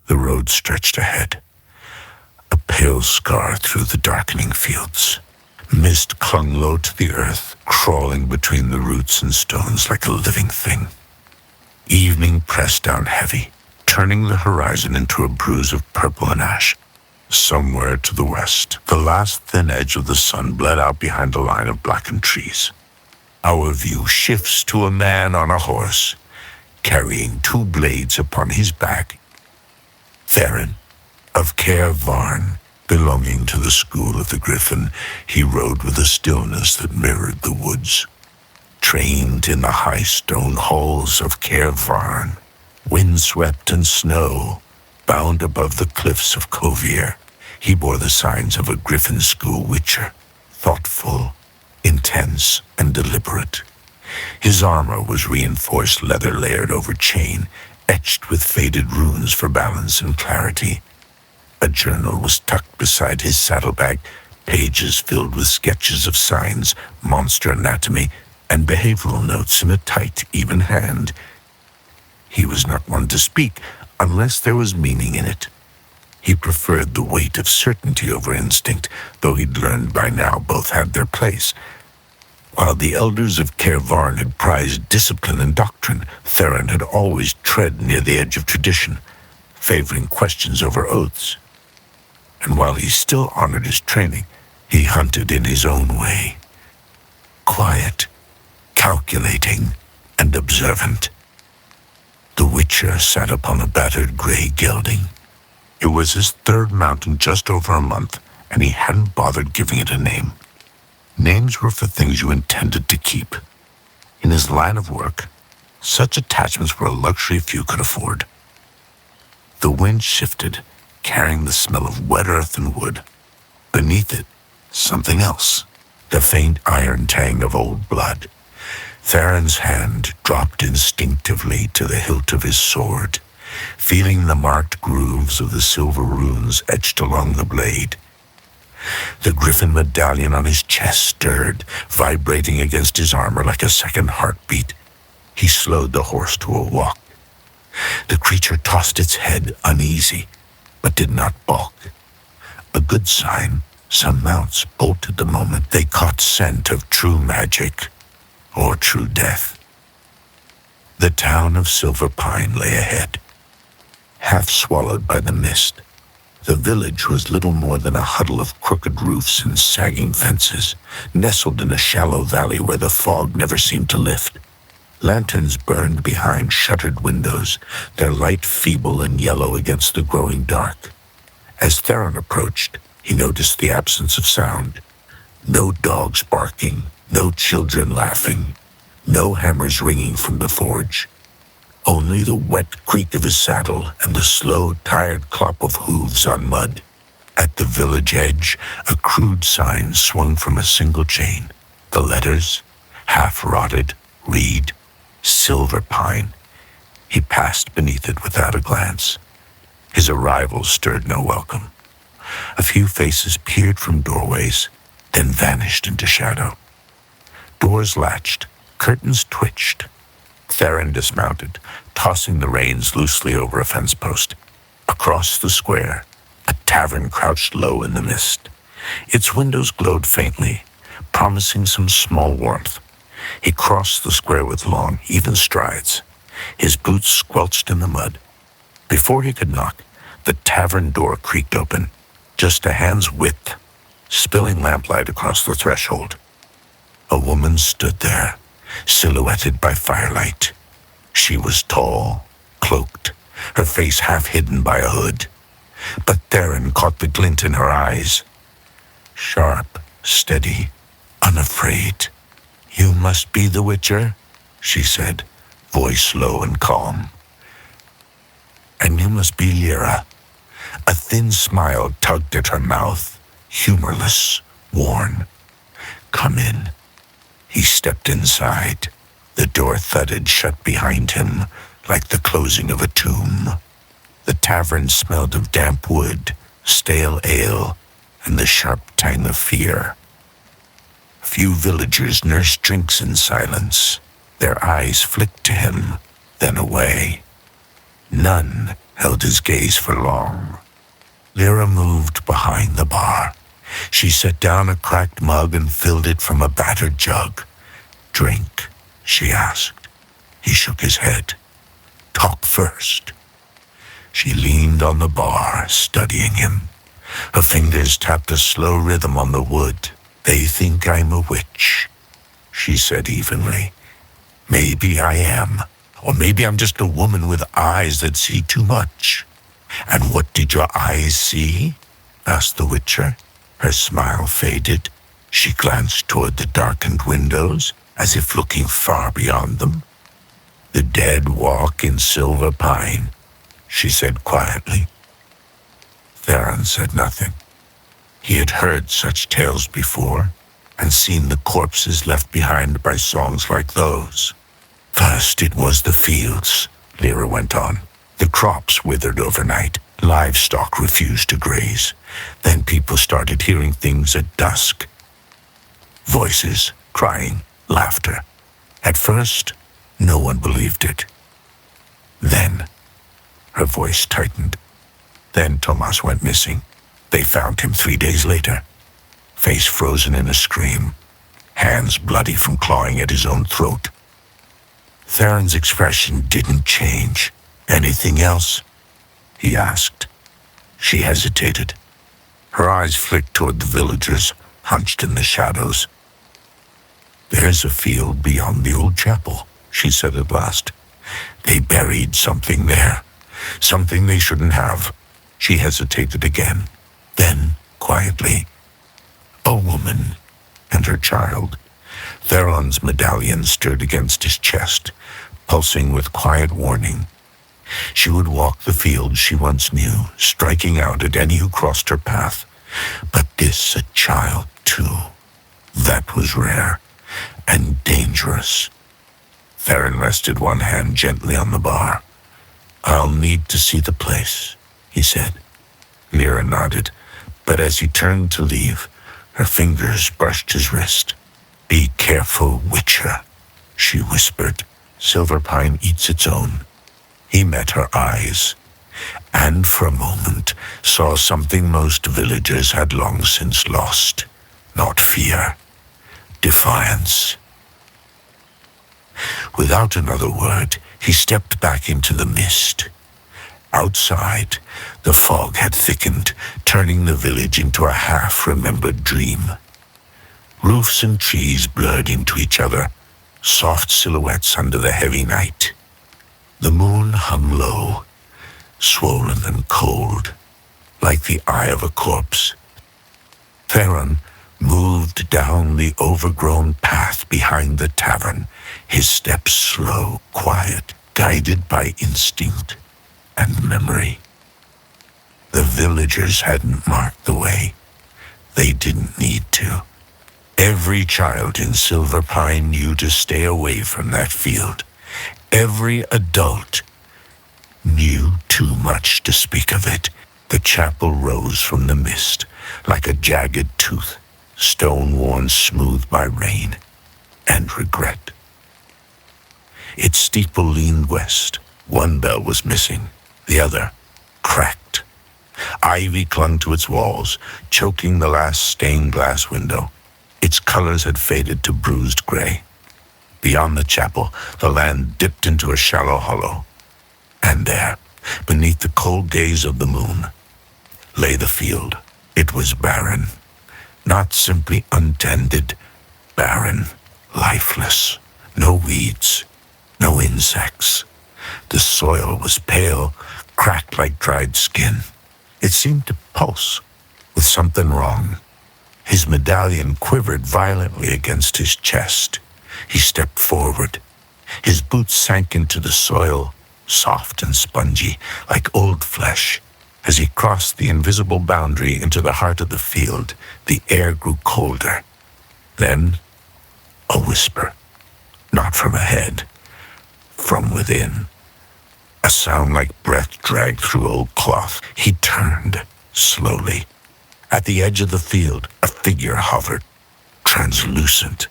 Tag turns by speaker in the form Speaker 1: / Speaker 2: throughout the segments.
Speaker 1: The road stretched ahead, a pale scar through the darkening fields. Mist clung low to the earth, crawling between the roots and stones like a living thing. Evening pressed down heavy, turning the horizon into a bruise of purple and ash. Somewhere to the west, the last thin edge of the sun bled out behind a line of blackened trees. Our view shifts to a man on a horse, carrying 2 blades upon his back. Theron of Kaer Varn, belonging to the school of the Griffin, he rode with a stillness that mirrored the woods. Trained in the high stone halls of Kaer Varn, windswept and snow, bound above the cliffs of Kovir, he bore the signs of a Griffin School Witcher, thoughtful, intense, and deliberate. His armor was reinforced leather layered over chain, etched with faded runes for balance and clarity. A journal was tucked beside his saddlebag, pages filled with sketches of signs, monster anatomy, and behavioral notes in a tight, even hand. He was not one to speak unless there was meaning in it. He preferred the weight of certainty over instinct, though he'd learned by now both had their place. While the elders of Kaer Varn had prized discipline and doctrine, Theron had always tread near the edge of tradition, favoring questions over oaths. And while he still honored his training, he hunted in his own way. Quiet, calculating, and observant. The Witcher sat upon a battered gray gelding. It was his 3rd mount in just over a month, and he hadn't bothered giving it a name. Names were for things you intended to keep. In his line of work, such attachments were a luxury few could afford. The wind shifted, carrying the smell of wet earth and wood. Beneath it, something else, the faint iron tang of old blood. Theron's hand dropped instinctively to the hilt of his sword, feeling the marked grooves of the silver runes etched along the blade. The griffin medallion on his chest stirred, vibrating against his armor like a second heartbeat. He slowed the horse to a walk. The creature tossed its head, uneasy, but did not balk. A good sign. Some mounts bolted the moment they caught scent of true magic or true death. The town of Silverpine lay ahead, half swallowed by the mist. The village was little more than a huddle of crooked roofs and sagging fences, nestled in a shallow valley where the fog never seemed to lift. Lanterns burned behind shuttered windows, their light feeble and yellow against the growing dark. As Theron approached, he noticed the absence of sound. No dogs barking, no children laughing, no hammers ringing from the forge. Only the wet creak of his saddle and the slow, tired clop of hooves on mud. At the village edge, a crude sign swung from a single chain. The letters, half-rotted, read, Silverpine. He passed beneath it without a glance. His arrival stirred no welcome. A few faces peered from doorways, then vanished into shadow. Doors latched, curtains twitched. Theron dismounted, tossing the reins loosely over a fence post. Across the square, a tavern crouched low in the mist. Its windows glowed faintly, promising some small warmth. He crossed the square with long, even strides, his boots squelched in the mud. Before he could knock, the tavern door creaked open, just a hand's width, spilling lamplight across the threshold. A woman stood there, silhouetted by firelight. She was tall, cloaked, her face half hidden by a hood. But Theron caught the glint in her eyes. Sharp, steady, unafraid. "You must be the Witcher," she said, voice low and calm. "And you must be Lyra." A thin smile tugged at her mouth, humorless, worn. "Come in." He stepped inside. The door thudded shut behind him, like the closing of a tomb. The tavern smelled of damp wood, stale ale, and the sharp tang of fear. A few villagers nursed drinks in silence. Their eyes flicked to him, then away. None held his gaze for long. Lyra moved behind the bar. She set down a cracked mug and filled it from a battered jug. "Drink?" she asked. He shook his head. "Talk first." She leaned on the bar, studying him. Her fingers tapped a slow rhythm on the wood. "They think I'm a witch," she said evenly. "Maybe I am. Or maybe I'm just a woman with eyes that see too much." "And what did your eyes see?" asked the Witcher. Her smile faded. She glanced toward the darkened windows, as if looking far beyond them. "The dead walk in Silverpine," she said quietly. Theron said nothing. He had heard such tales before, and seen the corpses left behind by songs like those. "First it was the fields," Lyra went on. "The crops withered overnight. Livestock refused to graze. Then people started hearing things at dusk. Voices, crying, laughter. At first, no one believed it. Then, her voice tightened. Then Tomas went missing. They found him 3 days later, face frozen in a scream, hands bloody from clawing at his own throat. Theron's expression didn't change. "Anything else?" he asked. She hesitated. Her eyes flicked toward the villagers, hunched in the shadows. "There's a field beyond the old chapel," she said at last. "They buried something there, something they shouldn't have." She hesitated again. Then, quietly, "A woman and her child." Theron's medallion stirred against his chest, pulsing with quiet warning. She would walk the fields she once knew, striking out at any who crossed her path. But this, a child, too. That was rare and dangerous. Theron rested one hand gently on the bar. "I'll need to see the place," he said. Lyra nodded, but as he turned to leave, her fingers brushed his wrist. "Be careful, Witcher," she whispered. "Silverpine eats its own." He met her eyes, and for a moment saw something most villagers had long since lost. Not fear, defiance. Without another word, he stepped back into the mist. Outside, the fog had thickened, turning the village into a half-remembered dream. Roofs and trees blurred into each other, soft silhouettes under the heavy night. The moon hung low, swollen and cold, like the eye of a corpse. Theron moved down the overgrown path behind the tavern, his steps slow, quiet, guided by instinct and memory. The villagers hadn't marked the way. They didn't need to. Every child in Silverpine knew to stay away from that field. Every adult knew too much to speak of it. The chapel rose from the mist, like a jagged tooth, stone-worn smooth by rain and regret. Its steeple leaned west. One bell was missing, the other cracked. Ivy clung to its walls, choking the last stained glass window. Its colors had faded to bruised gray. Beyond the chapel, the land dipped into a shallow hollow. And there, beneath the cold gaze of the moon, lay the field. It was barren, not simply untended, barren, lifeless. No weeds, no insects. The soil was pale, cracked like dried skin. It seemed to pulse with something wrong. His medallion quivered violently against his chest. He stepped forward. His boots sank into the soil, soft and spongy, like old flesh. As he crossed the invisible boundary into the heart of the field, the air grew colder. Then, a whisper, not from ahead, from within. A sound like breath dragged through old cloth. He turned, slowly. At the edge of the field, a figure hovered, translucent,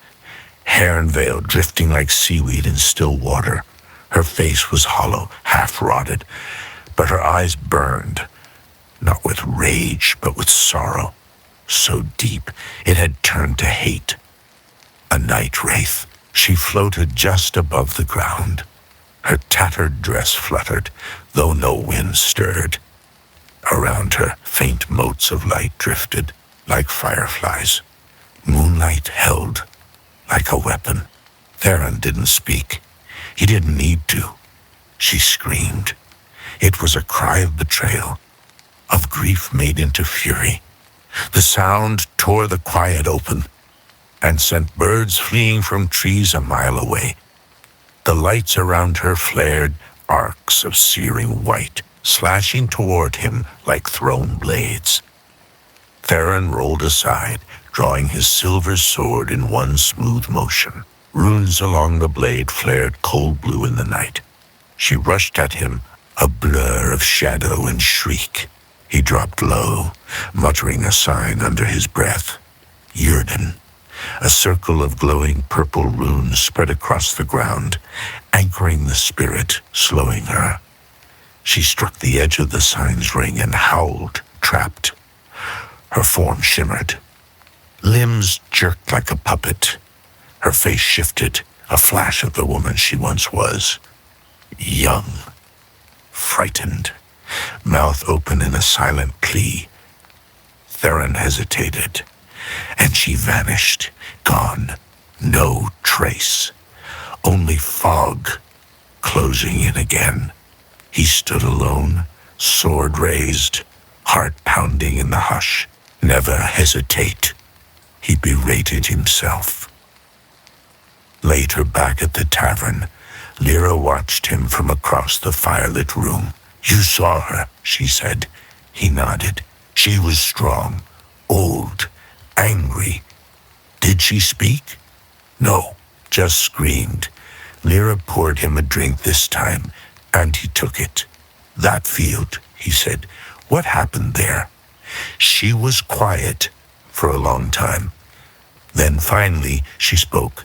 Speaker 1: hair and veil drifting like seaweed in still water. Her face was hollow, half-rotted, but her eyes burned, not with rage, but with sorrow, so deep it had turned to hate. A night wraith, she floated just above the ground. Her tattered dress fluttered, though no wind stirred. Around her, faint motes of light drifted, like fireflies. Moonlight held, like a weapon. Theron didn't speak. He didn't need to. She screamed. It was a cry of betrayal, of grief made into fury. The sound tore the quiet open and sent birds fleeing from trees a mile away. The lights around her flared, arcs of searing white, slashing toward him like thrown blades. Theron rolled aside, drawing his silver sword in one smooth motion. Runes along the blade flared cold blue in the night. She rushed at him, a blur of shadow and shriek. He dropped low, muttering a sign under his breath. Yurden. A circle of glowing purple runes spread across the ground, anchoring the spirit, slowing her. She struck the edge of the sign's ring and howled, trapped. Her form shimmered. Limbs jerked like a puppet. Her face shifted, a flash of the woman she once was. Young, frightened, mouth open in a silent plea. Theron hesitated, and she vanished, gone, no trace. Only fog, closing in again. He stood alone, sword raised, heart pounding in the hush. Never hesitate, he berated himself. Later, back at the tavern, Lyra watched him from across the firelit room. You saw her, she said. He nodded. She was strong, old, angry. Did she speak? No, just screamed. Lyra poured him a drink this time, and he took it. That field, he said. What happened there? She was quiet for a long time. Then finally she spoke.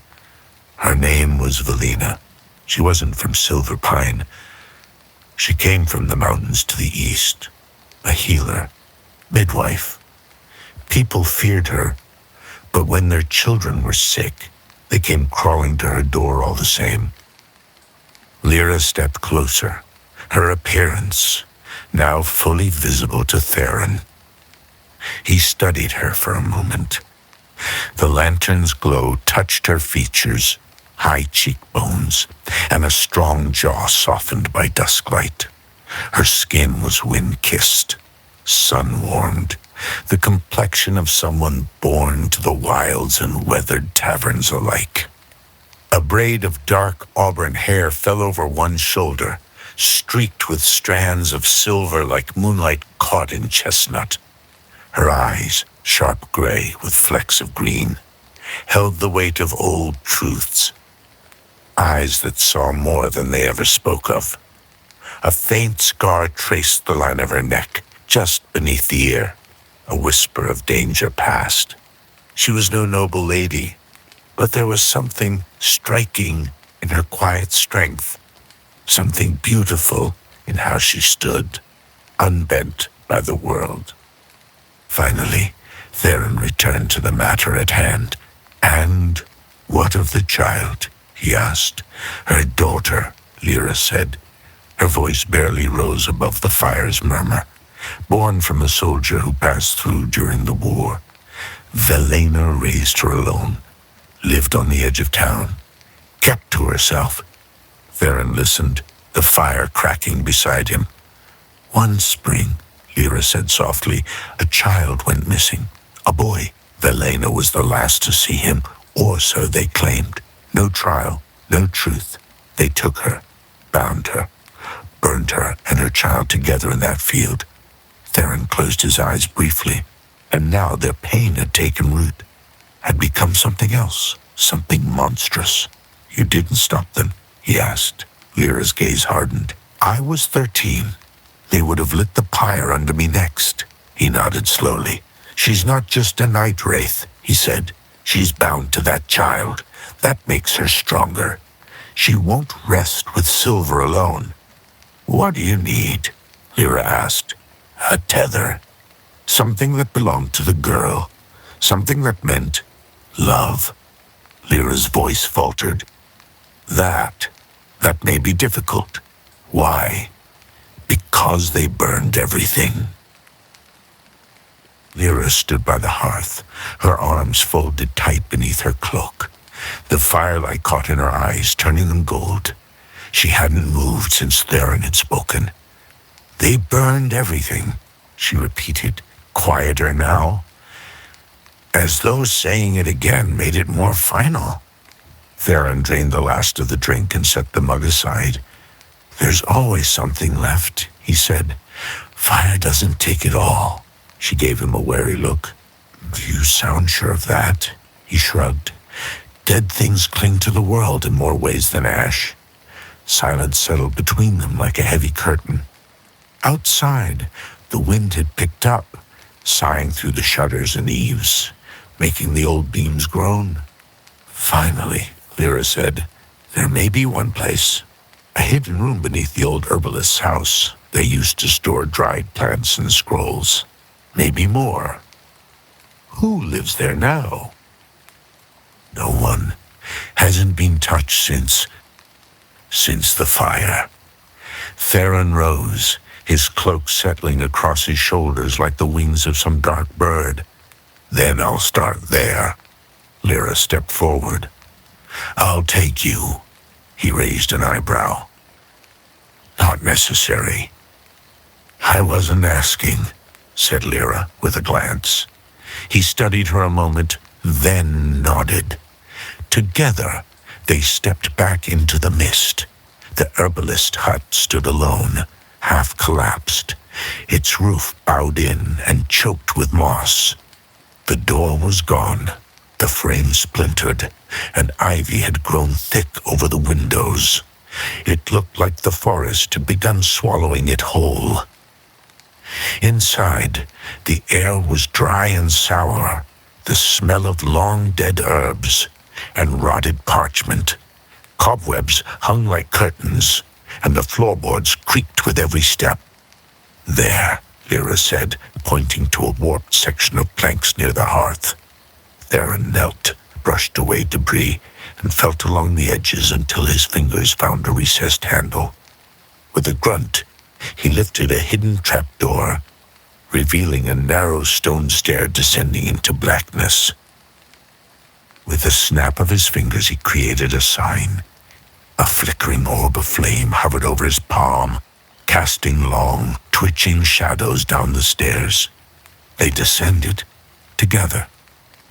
Speaker 1: Her name was Valina. She wasn't from Silverpine. She came from the mountains to the east. A healer, midwife. People feared her, but when their children were sick, they came crawling to her door all the same. Lyra stepped closer, her appearance now fully visible to Theron. He studied her for a moment. The lantern's glow touched her features, high cheekbones, and a strong jaw softened by dusklight. Her skin was wind-kissed, sun-warmed, the complexion of someone born to the wilds and weathered taverns alike. A braid of dark auburn hair fell over one shoulder, streaked with strands of silver like moonlight caught in chestnut. Her eyes, sharp gray with flecks of green, held the weight of old truths. Eyes that saw more than they ever spoke of. A faint scar traced the line of her neck, just beneath the ear. A whisper of danger past. She was no noble lady, but there was something striking in her quiet strength, something beautiful in how she stood, unbent by the world. Finally, Theron returned to the matter at hand. And what of the child? He asked. Her daughter, Lyra said. Her voice barely rose above the fire's murmur. Born from a soldier who passed through during the war. Velena raised her alone, lived on the edge of town, kept to herself. Theron listened, the fire cracking beside him. One spring, Lyra said softly, a child went missing. A boy. Velena was the last to see him, or so they claimed. No trial, no truth. They took her, bound her, burned her and her child together in that field. Theron closed his eyes briefly, and now their pain had taken root, had become something else, something monstrous. You didn't stop them, he asked. Lyra's gaze hardened. I was 13. They would have lit the pyre under me next. He nodded slowly. She's not just a night wraith, he said. She's bound to that child. That makes her stronger. She won't rest with silver alone. What do you need? Lyra asked. A tether. Something that belonged to the girl. Something that meant love. Lyra's voice faltered. That may be difficult. Why? Because they burned everything. Lyra stood by the hearth, her arms folded tight beneath her cloak. The firelight caught in her eyes, turning them gold. She hadn't moved since Theron had spoken. They burned everything, she repeated, quieter now, as though saying it again made it more final. Theron drained the last of the drink and set the mug aside. There's always something left, he said. Fire doesn't take it all. She gave him a wary look. Do you sound sure of that? He shrugged. Dead things cling to the world in more ways than ash. Silence settled between them like a heavy curtain. Outside, the wind had picked up, sighing through the shutters and eaves, making the old beams groan. Finally, Lyra said, there may be one place. A hidden room beneath the old herbalist's house. They used to store dried plants and scrolls. Maybe more. Who lives there now? No one. Hasn't been touched since the fire. Theron rose, his cloak settling across his shoulders like the wings of some dark bird. Then I'll start there. Lyra stepped forward. I'll take you. He raised an eyebrow. Not necessary. I wasn't asking, said Lyra with a glance. He studied her a moment, then nodded. Together, they stepped back into the mist. The herbalist hut stood alone, half collapsed, its roof bowed in and choked with moss. The door was gone, the frame splintered, and ivy had grown thick over the windows. It looked like the forest had begun swallowing it whole. Inside, the air was dry and sour, the smell of long-dead herbs and rotted parchment. Cobwebs hung like curtains, and the floorboards creaked with every step. There, Lyra said, pointing to a warped section of planks near the hearth. Theron knelt, brushed away debris, and felt along the edges until his fingers found a recessed handle. With a grunt, he lifted a hidden trapdoor, revealing a narrow stone stair descending into blackness. With a snap of his fingers, he created a sign. A flickering orb of flame hovered over his palm, casting long, twitching shadows down the stairs. They descended, together.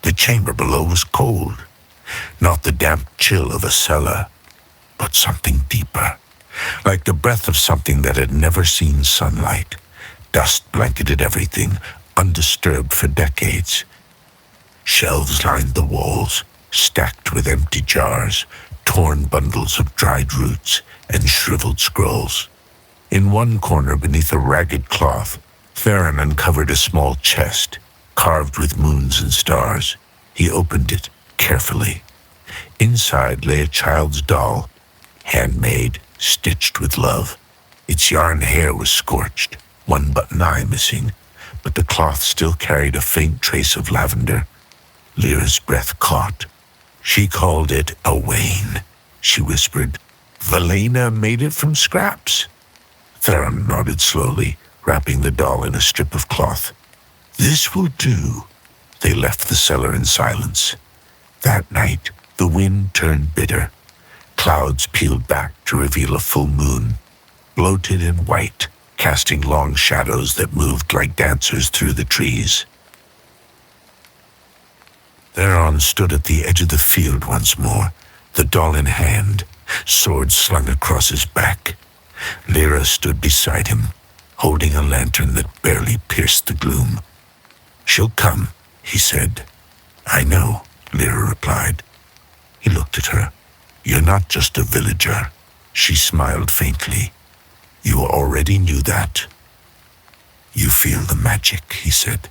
Speaker 1: The chamber below was cold, not the damp chill of a cellar, but something deeper, like the breath of something that had never seen sunlight. Dust blanketed everything, undisturbed for decades. Shelves lined the walls, stacked with empty jars, torn bundles of dried roots, and shriveled scrolls. In one corner, beneath a ragged cloth, Theron uncovered a small chest, carved with moons and stars. He opened it carefully. Inside lay a child's doll, handmade, stitched with love. Its yarn hair was scorched, one button eye missing, but the cloth still carried a faint trace of lavender. Lyra's breath caught. She called it a wain, she whispered. Valena made it from scraps. Theron nodded slowly, wrapping the doll in a strip of cloth. This will do. They left the cellar in silence. That night, the wind turned bitter. Clouds peeled back to reveal a full moon, bloated and white, casting long shadows that moved like dancers through the trees. Theron stood at the edge of the field once more, the doll in hand, sword slung across his back. Lyra stood beside him, holding a lantern that barely pierced the gloom. She'll come, he said. I know, Lyra replied. He looked at her. You're not just a villager. She smiled faintly. You already knew that. You feel the magic, he said.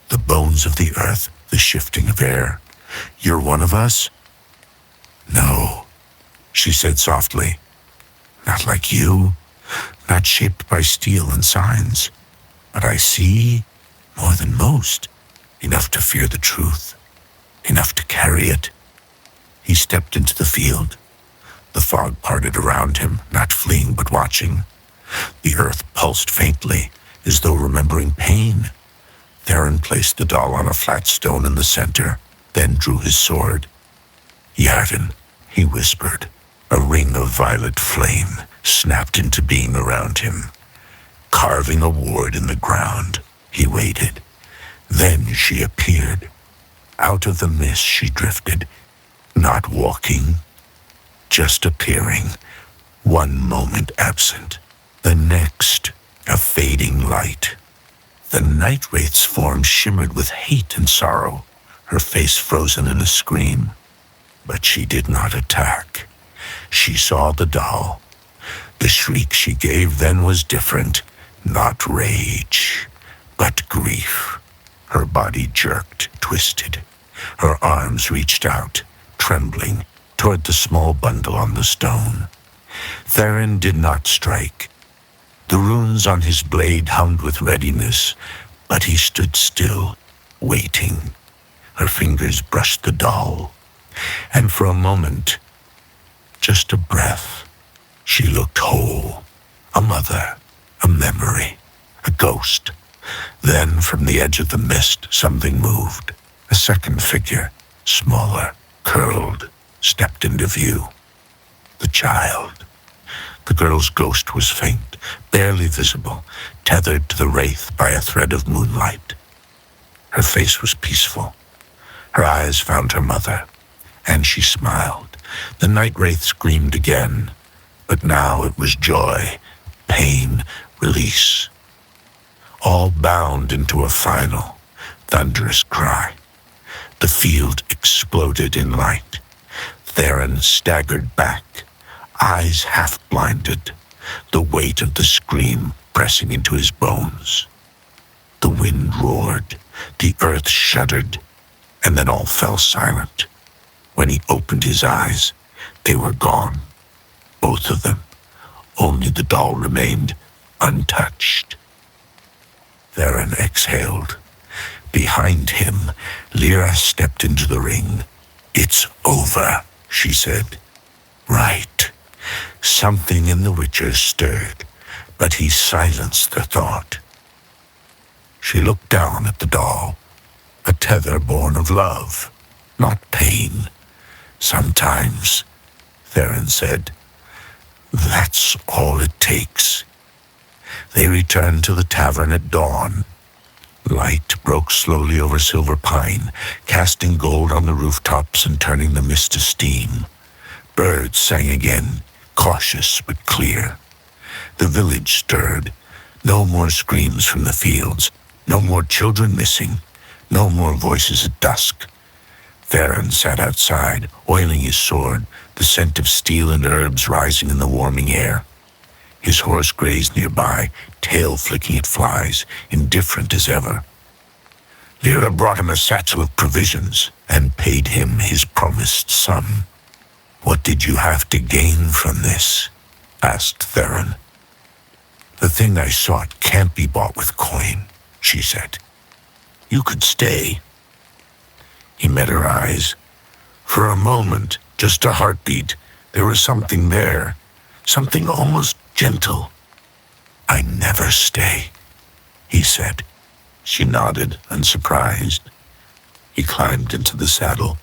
Speaker 1: The bones of the earth, the shifting of air. You're one of us? No. she said softly. Not like you, not shaped by steel and signs. But I see, more than most, enough to fear the truth, enough to carry it. He stepped into the field. The fog parted around him, not fleeing but watching. The earth pulsed faintly, as though remembering pain. Theron placed the doll on a flat stone in the center, then drew his sword. Yarden, he whispered. A ring of violet flame snapped into being around him. Carving a ward in the ground, he waited. Then she appeared. Out of the mist she drifted, not walking, just appearing. One moment absent, the next a fading light. The night wraith's form shimmered with hate and sorrow, her face frozen in a scream. But she did not attack. She saw the doll. The shriek she gave then was different, not rage, but grief. Her body jerked, twisted. Her arms reached out, trembling, toward the small bundle on the stone. Theron did not strike. The runes on his blade hummed with readiness, but he stood still, waiting. Her fingers brushed the doll, and for a moment, just a breath, she looked whole. A mother, a memory, a ghost. Then, from the edge of the mist, something moved. A second figure, smaller, curled, stepped into view. The child. The girl's ghost was faint, barely visible, tethered to the wraith by a thread of moonlight. Her face was peaceful. Her eyes found her mother, and she smiled. The night wraith screamed again, but now it was joy, pain, release. All bound into a final, thunderous cry. The field exploded in light. Theron staggered back, eyes half blinded, the weight of the scream pressing into his bones. The wind roared, the earth shuddered, and then all fell silent. When he opened his eyes, they were gone, both of them. Only the doll remained, untouched. Theron exhaled. Behind him, Lyra stepped into the ring. It's over, she said. Right. Something in the Witcher stirred, but he silenced the thought. She looked down at the doll, a tether born of love, not pain. Sometimes, Theron said, that's all it takes. They returned to the tavern at dawn. Light broke slowly over Silverpine, casting gold on the rooftops and turning the mist to steam. Birds sang again, cautious but clear. The village stirred. No more screams from the fields. No more children missing. No more voices at dusk. Theron sat outside, oiling his sword, the scent of steel and herbs rising in the warming air. His horse grazed nearby, tail flicking at flies, indifferent as ever. Lyra brought him a satchel of provisions and paid him his promised sum. What did you have to gain from this? Asked Theron. The thing I sought can't be bought with coin, she said. You could stay. He met her eyes. For a moment, just a heartbeat, there was something there, something almost gentle. I never stay, he said. She nodded, unsurprised. He climbed into the saddle.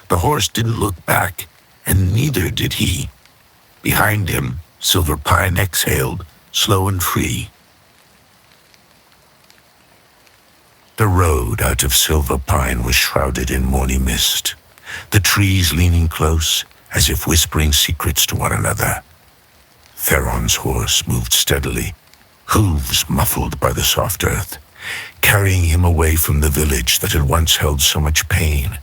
Speaker 1: The horse didn't look back, and neither did he. Behind him, Silverpine exhaled, slow and free. The road out of Silverpine was shrouded in morning mist, the trees leaning close, as if whispering secrets to one another. Theron's horse moved steadily, hooves muffled by the soft earth, carrying him away from the village that had once held so much pain,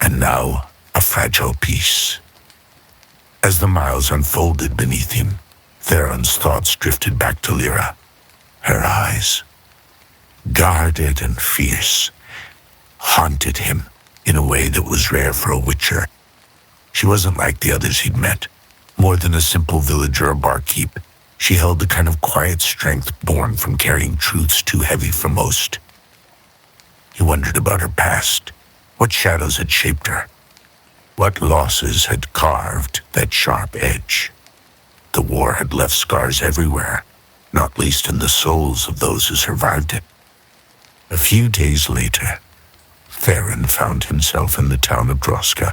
Speaker 1: and now a fragile peace. As the miles unfolded beneath him, Theron's thoughts drifted back to Lyra. Her eyes, guarded and fierce, haunted him in a way that was rare for a Witcher. She wasn't like the others he'd met, More than a simple villager or barkeep, she held the kind of quiet strength born from carrying truths too heavy for most. He wondered about her past, what shadows had shaped her, what losses had carved that sharp edge. The war had left scars everywhere, not least in the souls of those who survived it. A few days later, Theron found himself in the town of Droska,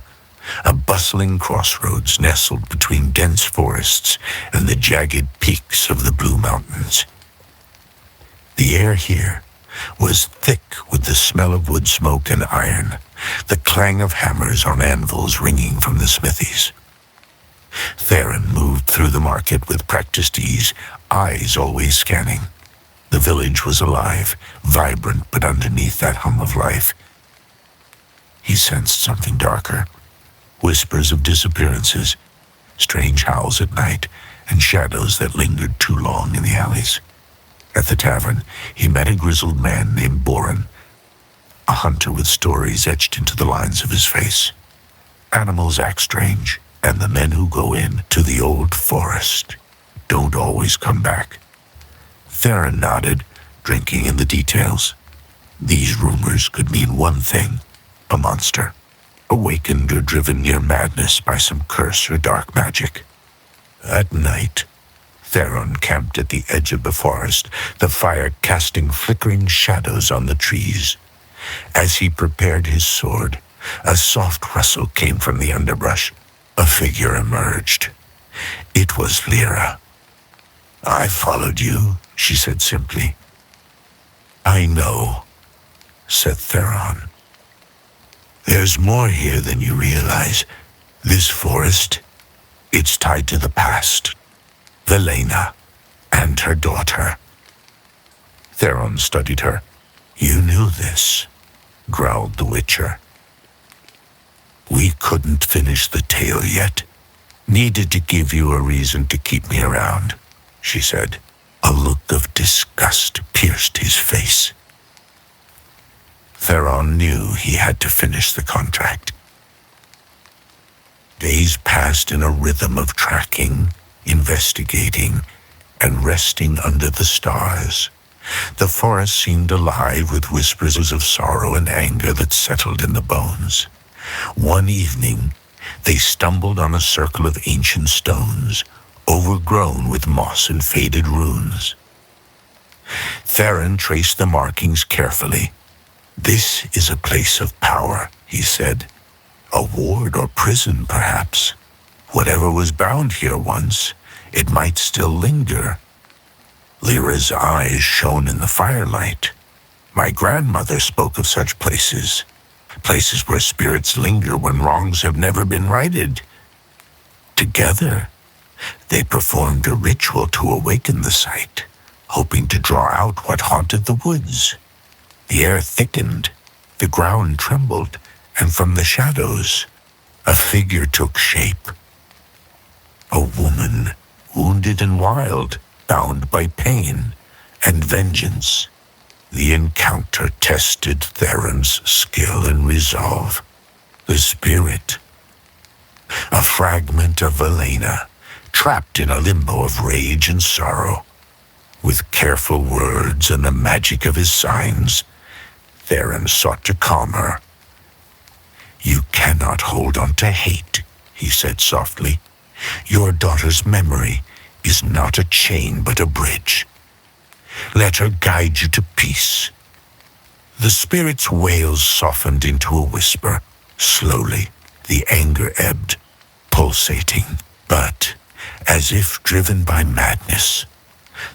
Speaker 1: a bustling crossroads nestled between dense forests and the jagged peaks of the Blue Mountains. The air here was thick with the smell of wood smoke and iron, the clang of hammers on anvils ringing from the smithies. Theron moved through the market with practiced ease, eyes always scanning. The village was alive, vibrant, but underneath that hum of life, he sensed something darker. Whispers of disappearances, strange howls at night, and shadows that lingered too long in the alleys. At the tavern, he met a grizzled man named Boren, a hunter with stories etched into the lines of his face. Animals act strange, and the men who go in to the old forest don't always come back. Theron nodded, drinking in the details. These rumors could mean one thing: a monster, awakened or driven near madness by some curse or dark magic. At night, Theron camped at the edge of the forest, the fire casting flickering shadows on the trees. As he prepared his sword, a soft rustle came from the underbrush. A figure emerged. It was Lyra. "I followed you," she said simply. "I know," said Theron. "There's more here than you realize. This forest, it's tied to the past. Velena and her daughter." Theron studied her. "You knew this," growled the Witcher. "We couldn't finish the tale yet. Needed to give you a reason to keep me around," she said. A look of disgust pierced his face. Theron knew he had to finish the contract. Days passed in a rhythm of tracking, investigating, and resting under the stars. The forest seemed alive with whispers of sorrow and anger that settled in the bones. One evening, they stumbled on a circle of ancient stones, overgrown with moss and faded runes. Theron traced the markings carefully. "This is a place of power," he said. "A ward or prison, perhaps. Whatever was bound here once, it might still linger." Lyra's eyes shone in the firelight. "My grandmother spoke of such places. Places where spirits linger when wrongs have never been righted." Together, they performed a ritual to awaken the site, hoping to draw out what haunted the woods. The air thickened, the ground trembled, and from the shadows, a figure took shape. A woman, wounded and wild, bound by pain and vengeance. The encounter tested Theron's skill and resolve. The spirit, a fragment of Velena, trapped in a limbo of rage and sorrow. With careful words and the magic of his signs, Theron sought to calm her. "You cannot hold on to hate," he said softly. "Your daughter's memory is not a chain but a bridge. Let her guide you to peace." The spirit's wails softened into a whisper. Slowly, the anger ebbed, pulsating, but, as if driven by madness,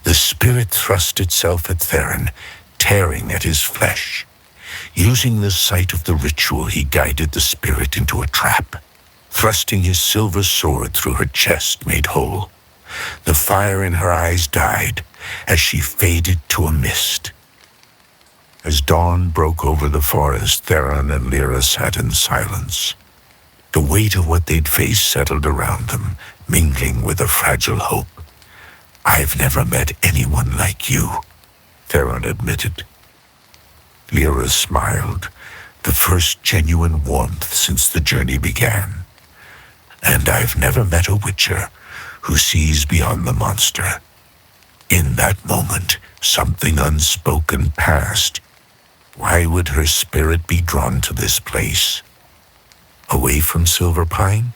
Speaker 1: the spirit thrust itself at Theron, tearing at his flesh. Using the sight of the ritual, he guided the spirit into a trap. Thrusting his silver sword through her chest made whole. The fire in her eyes died as she faded to a mist. As dawn broke over the forest, Theron and Lyra sat in silence. The weight of what they'd faced settled around them, mingling with a fragile hope. "I've never met anyone like you," Theron admitted. Lyra smiled, the first genuine warmth since the journey began. "And I've never met a Witcher who sees beyond the monster. In that moment, something unspoken passed. Why would her spirit be drawn to this place? Away from Silverpine?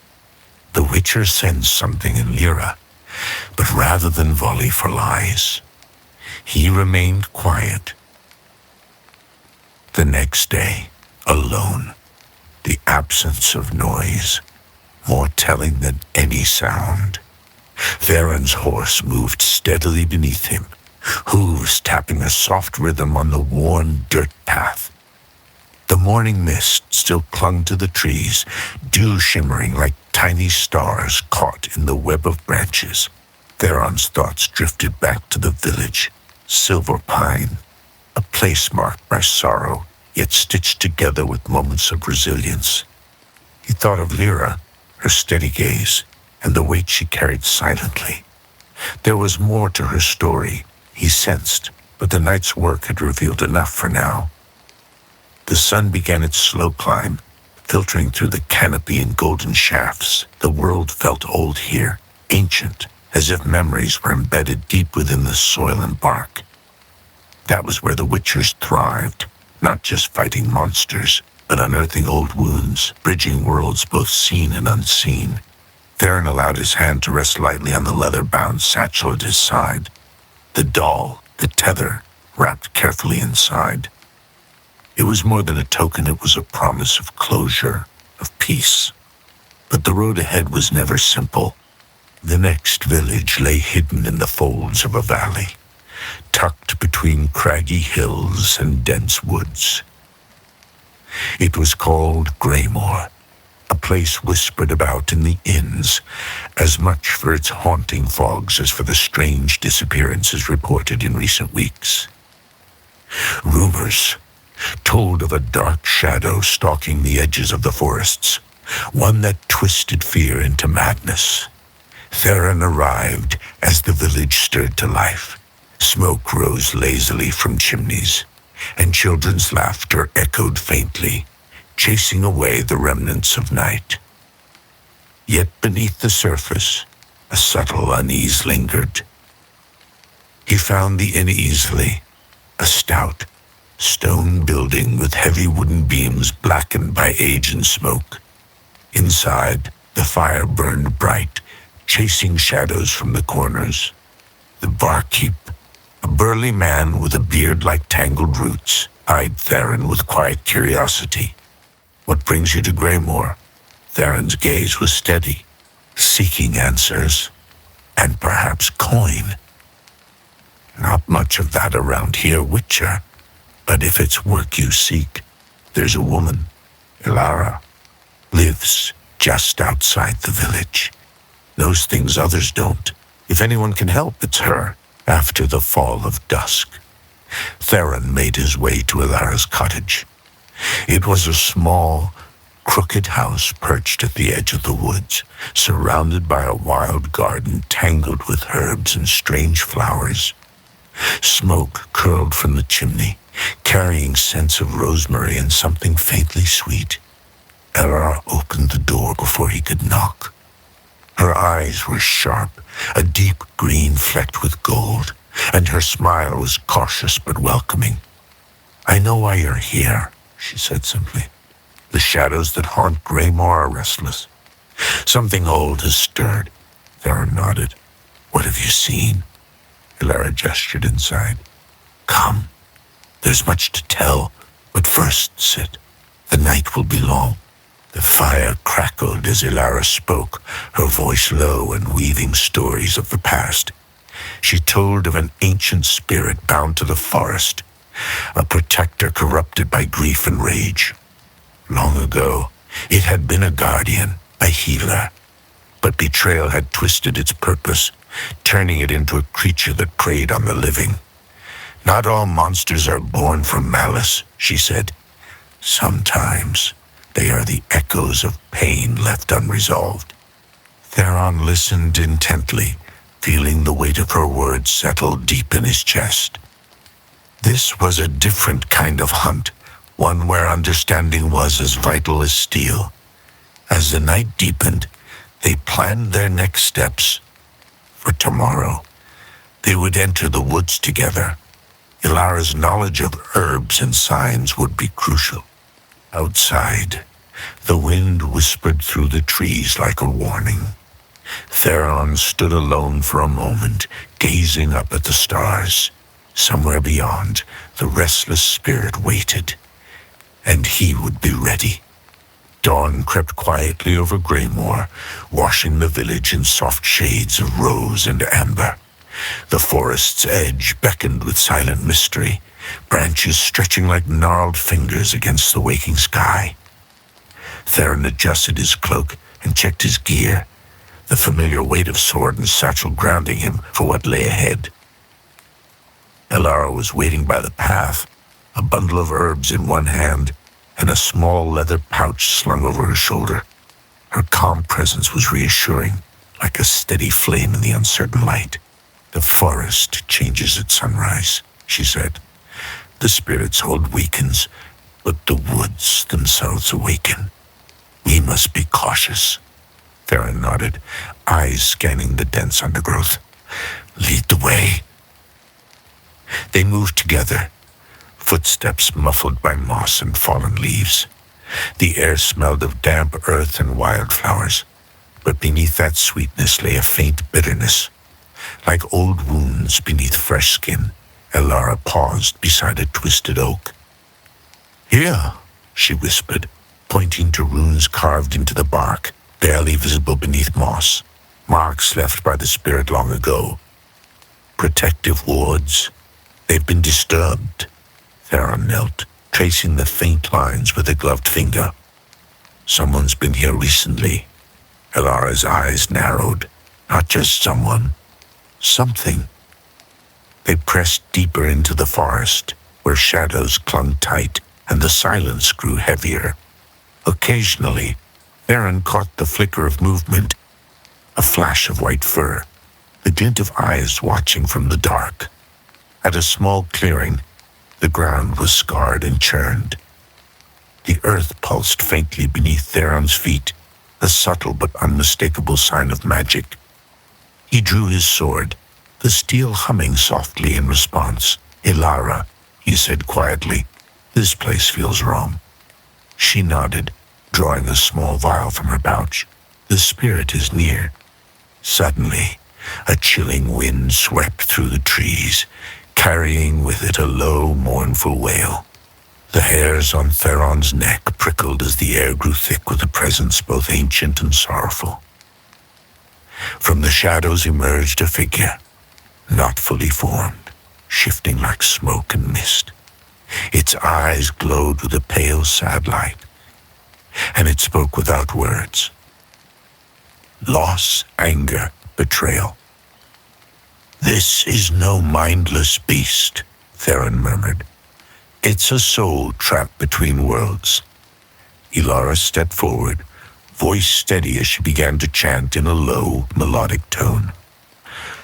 Speaker 1: The Witcher sensed something in Lyra, but rather than volley for lies, he remained quiet. The next day, alone, the absence of noise, more telling than any sound. Theron's horse moved steadily beneath him, hooves tapping a soft rhythm on the worn dirt path. The morning mist still clung to the trees, dew shimmering like tiny stars caught in the web of branches. Theron's thoughts drifted back to the village, Silverpine, a place marked by sorrow, yet stitched together with moments of resilience. He thought of Lyra, her steady gaze, and the weight she carried silently. There was more to her story, he sensed, but the night's work had revealed enough for now. The sun began its slow climb, filtering through the canopy in golden shafts. The world felt old here, ancient, as if memories were embedded deep within the soil and bark. That was where the Witchers thrived, not just fighting monsters, but unearthing old wounds, bridging worlds both seen and unseen. Theron allowed his hand to rest lightly on the leather-bound satchel at his side. The doll, the tether, wrapped carefully inside. It was more than a token, it was a promise of closure, of peace. But the road ahead was never simple. The next village lay hidden in the folds of a valley, tucked between craggy hills and dense woods. It was called Greymoor, a place whispered about in the inns, as much for its haunting fogs as for the strange disappearances reported in recent weeks. Rumors told of a dark shadow stalking the edges of the forests, one that twisted fear into madness. Theron arrived as the village stirred to life. Smoke rose lazily from chimneys, and children's laughter echoed faintly, chasing away the remnants of night. Yet beneath the surface, a subtle unease lingered. He found the inn easily, a stout, stone building with heavy wooden beams blackened by age and smoke. Inside, the fire burned bright, chasing shadows from the corners. The barkeep, a burly man with a beard like tangled roots, eyed Theron with quiet curiosity. "What brings you to Greymoor?" Theron's gaze was steady, seeking answers, and perhaps coin. "Not much of that around here, Witcher. But if it's work you seek, there's a woman, Ilara, lives just outside the village. Knows things others don't. If anyone can help, it's her." After the fall of dusk, Theron made his way to Ilara's cottage. It was a small, crooked house perched at the edge of the woods, surrounded by a wild garden tangled with herbs and strange flowers. Smoke curled from the chimney, carrying scents of rosemary and something faintly sweet. Ilara opened the door before he could knock. Her eyes were sharp, a deep green flecked with gold, and her smile was cautious but welcoming. "I know why you're here," she said simply. "The shadows that haunt Greymoor are restless. Something old has stirred." Theron nodded. "What have you seen?" Ilara gestured inside. "Come. There's much to tell, but first sit. The night will be long." The fire crackled as Ilara spoke, her voice low and weaving stories of the past. She told of an ancient spirit bound to the forest, a protector corrupted by grief and rage. Long ago, it had been a guardian, a healer, but betrayal had twisted its purpose, turning it into a creature that preyed on the living. "Not all monsters are born from malice," she said. "Sometimes they are the echoes of pain left unresolved." Theron listened intently, feeling the weight of her words settle deep in his chest. This was a different kind of hunt, one where understanding was as vital as steel. As the night deepened, they planned their next steps, For tomorrow, they would enter the woods together. Ilara's knowledge of herbs and signs would be crucial. Outside, the wind whispered through the trees like a warning. Theron stood alone for a moment, gazing up at the stars. Somewhere beyond, the restless spirit waited, and he would be ready. Dawn crept quietly over Greymoor, washing the village in soft shades of rose and amber. The forest's edge beckoned with silent mystery, branches stretching like gnarled fingers against the waking sky. Theron adjusted his cloak and checked his gear, the familiar weight of sword and satchel grounding him for what lay ahead. Ilara was waiting by the path, a bundle of herbs in one hand and a small leather pouch slung over her shoulder. Her calm presence was reassuring, like a steady flame in the uncertain light. "The forest changes at sunrise," she said. "The spirit's hold weakens, but the woods themselves awaken. We must be cautious." Theron nodded, eyes scanning the dense undergrowth. "Lead the way." They moved together, footsteps muffled by moss and fallen leaves. The air smelled of damp earth and wildflowers, but beneath that sweetness lay a faint bitterness. Like old wounds beneath fresh skin, Ilara paused beside a twisted oak. "Here," she whispered, pointing to runes carved into the bark, barely visible beneath moss, marks left by the spirit long ago. "Protective wards. They've been disturbed." Theron knelt, tracing the faint lines with a gloved finger. "Someone's been here recently." Ilara's eyes narrowed. "Not just someone. Something." They pressed deeper into the forest, where shadows clung tight and the silence grew heavier. Occasionally, Theron caught the flicker of movement, a flash of white fur, the glint of eyes watching from the dark. At a small clearing, the ground was scarred and churned. The earth pulsed faintly beneath Theron's feet, a subtle but unmistakable sign of magic. He drew his sword, the steel humming softly in response. "Ilara," he said quietly, "this place feels wrong." She nodded, drawing a small vial from her pouch. "The spirit is near." Suddenly, a chilling wind swept through the trees, carrying with it a low, mournful wail. The hairs on Theron's neck prickled as the air grew thick with a presence both ancient and sorrowful. From the shadows emerged a figure, not fully formed, shifting like smoke and mist. Its eyes glowed with a pale, sad light, and it spoke without words. Loss, anger, betrayal. "This is no mindless beast," Theron murmured. "It's a soul trapped between worlds." Ilara stepped forward, voice steady as she began to chant in a low, melodic tone.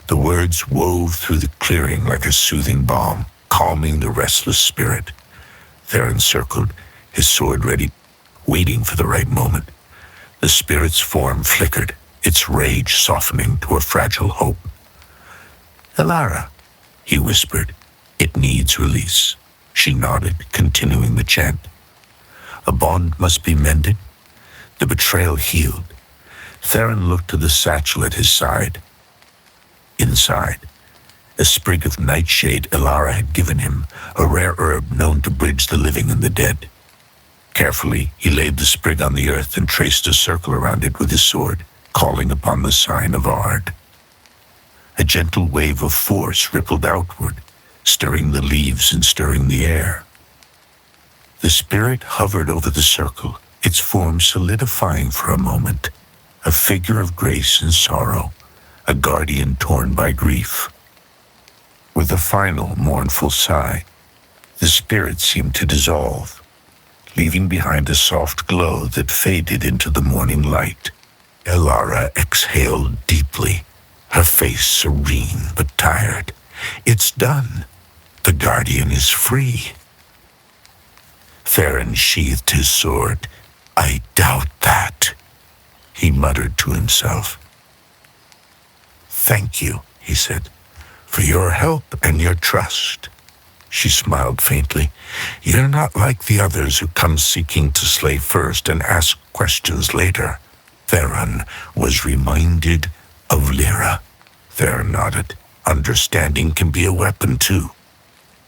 Speaker 1: The words wove through the clearing like a soothing balm, calming the restless spirit. Theron circled, his sword ready, waiting for the right moment. The spirit's form flickered, its rage softening to a fragile hope. "Ilara," he whispered, "it needs release." She nodded, continuing the chant. A bond must be mended. The betrayal healed. Theron looked to the satchel at his side. Inside, a sprig of nightshade Ilara had given him, a rare herb known to bridge the living and the dead. Carefully, he laid the sprig on the earth and traced a circle around it with his sword, calling upon the sign of Ard. A gentle wave of force rippled outward, stirring the leaves and stirring the air. The spirit hovered over the circle, its form solidifying for a moment, a figure of grace and sorrow, a guardian torn by grief. With a final mournful sigh, the spirit seemed to dissolve, leaving behind a soft glow that faded into the morning light. Ilara exhaled deeply, her face serene but tired. "It's done. The guardian is free." Theron sheathed his sword. "I doubt that," he muttered to himself. "Thank you," he said, "for your help and your trust." She smiled faintly. "You're not like the others who come seeking to slay first and ask questions later." Theron was reminded of Lyra. Theron nodded. "Understanding can be a weapon, too."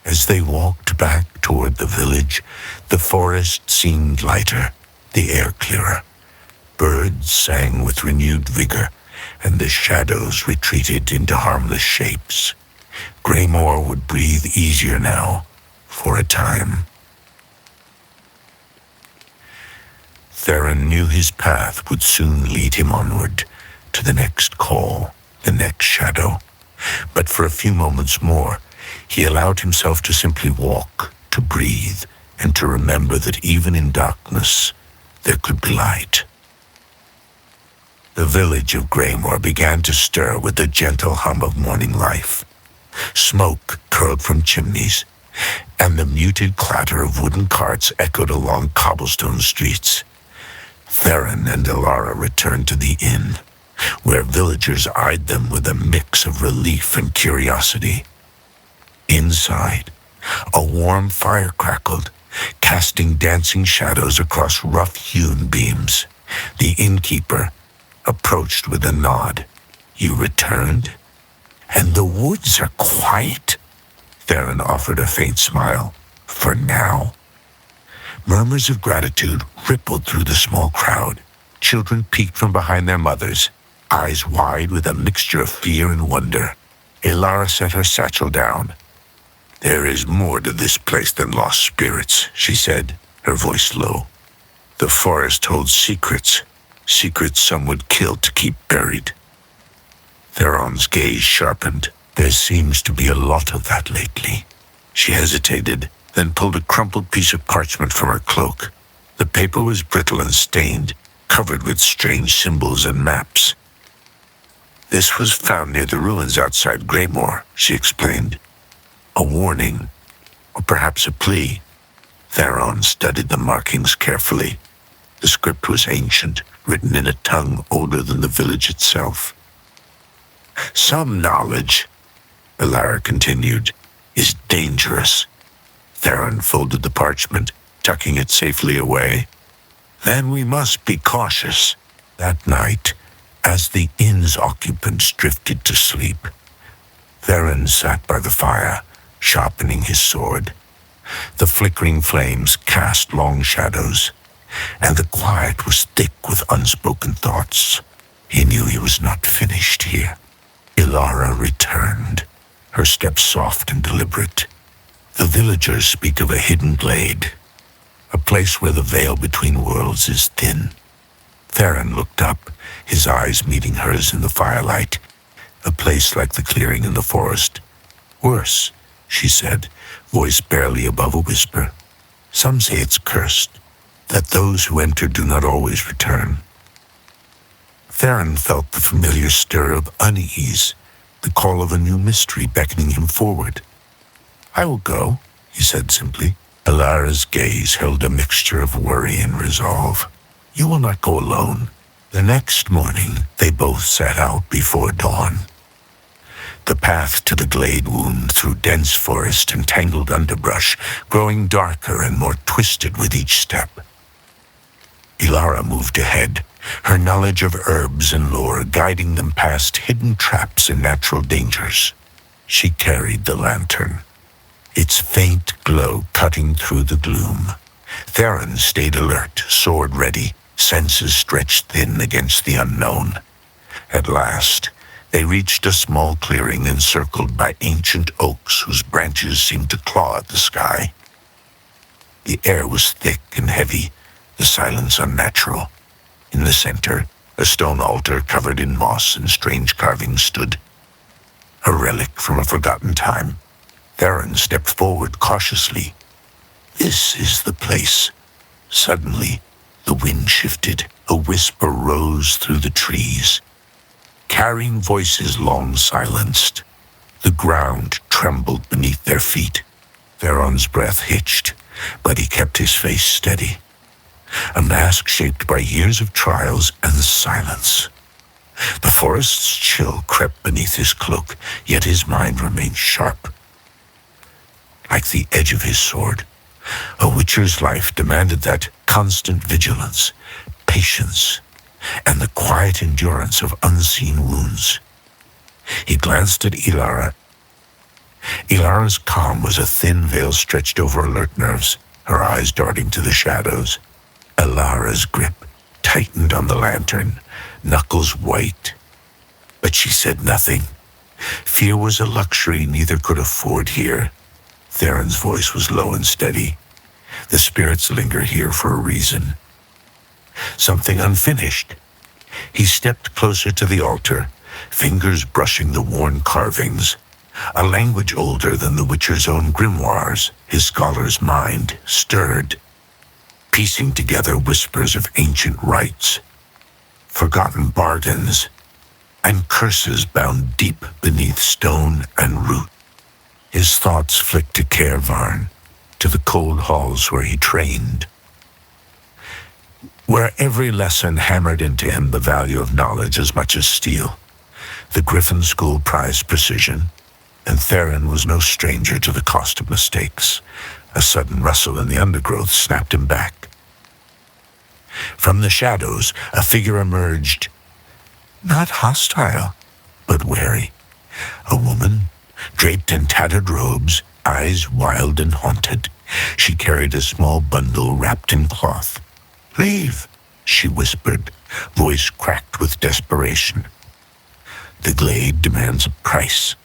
Speaker 1: As they walked back toward the village, the forest seemed lighter, the air clearer. Birds sang with renewed vigor, and the shadows retreated into harmless shapes. Greymore would breathe easier now, for a time. Theron knew his path would soon lead him onward, to the next call, the next shadow. But for a few moments more, he allowed himself to simply walk, to breathe, and to remember that even in darkness, there could be light. The village of Greymore began to stir with the gentle hum of morning life. Smoke curled from chimneys, and the muted clatter of wooden carts echoed along cobblestone streets. Theron and Ilara returned to the inn, where villagers eyed them with a mix of relief and curiosity. Inside, a warm fire crackled, casting dancing shadows across rough-hewn beams. The innkeeper approached with a nod. "You returned? And the woods are quiet?" Theron offered a faint smile. "For now." Murmurs of gratitude rippled through the small crowd. Children peeked from behind their mothers, eyes wide with a mixture of fear and wonder. Ilara set her satchel down. "There is more to this place than lost spirits," she said, her voice low. "The forest holds secrets, secrets some would kill to keep buried." Theron's gaze sharpened. "There seems to be a lot of that lately." She hesitated, then pulled a crumpled piece of parchment from her cloak. The paper was brittle and stained, covered with strange symbols and maps. "This was found near the ruins outside Greymore," she explained. "A warning, or perhaps a plea." Theron studied the markings carefully. The script was ancient, written in a tongue older than the village itself. "Some knowledge," Ilara continued, "is dangerous." Theron folded the parchment, tucking it safely away. "Then we must be cautious." That night, as the inn's occupants drifted to sleep, Theron sat by the fire, sharpening his sword. The flickering flames cast long shadows, and the quiet was thick with unspoken thoughts. He knew he was not finished here. Ilara returned, her steps soft and deliberate. The villagers speak of a hidden glade, a place where the veil between worlds is thin. Theron looked up, his eyes meeting hers in the firelight. A place like the clearing in the forest. "Worse," she said, voice barely above a whisper. "Some say it's cursed, that those who enter do not always return." Theron felt the familiar stir of unease, the call of a new mystery beckoning him forward. "I will go," he said simply. Ilara's gaze held a mixture of worry and resolve. "You will not go alone." The next morning, they both set out before dawn. The path to the glade wound through dense forest and tangled underbrush, growing darker and more twisted with each step. Ilara moved ahead, her knowledge of herbs and lore guiding them past hidden traps and natural dangers. She carried the lantern, its faint glow cutting through the gloom. Theron stayed alert, sword ready, senses stretched thin against the unknown. At last, they reached a small clearing encircled by ancient oaks whose branches seemed to claw at the sky. The air was thick and heavy, the silence unnatural. In the center, a stone altar covered in moss and strange carvings stood, a relic from a forgotten time. Theron stepped forward cautiously. This is the place. Suddenly, the wind shifted. A whisper rose through the trees, carrying voices long silenced. The ground trembled beneath their feet. Theron's breath hitched, but he kept his face steady. A mask shaped by years of trials and silence. The forest's chill crept beneath his cloak, yet his mind remained sharp. Like the edge of his sword, a witcher's life demanded that constant vigilance, patience, and the quiet endurance of unseen wounds. He glanced at Ilara. Ilara's calm was a thin veil stretched over alert nerves, her eyes darting to the shadows. Ilara's grip tightened on the lantern, knuckles white. But she said nothing. Fear was a luxury neither could afford here. Theron's voice was low and steady. The spirits linger here for a reason. Something unfinished. He stepped closer to the altar, fingers brushing the worn carvings. A language older than the Witcher's own grimoires, his scholar's mind stirred, piecing together whispers of ancient rites, forgotten bargains, and curses bound deep beneath stone and root. His thoughts flicked to Kaer Varn, to the cold halls where he trained, where every lesson hammered into him the value of knowledge as much as steel. The Griffin School prized precision, and Theron was no stranger to the cost of mistakes. A sudden rustle in the undergrowth snapped him back. From the shadows, a figure emerged, not hostile, but wary. A woman, draped in tattered robes, eyes wild and haunted. She carried a small bundle wrapped in cloth. "Leave," she whispered, voice cracked with desperation. "The glade demands a price."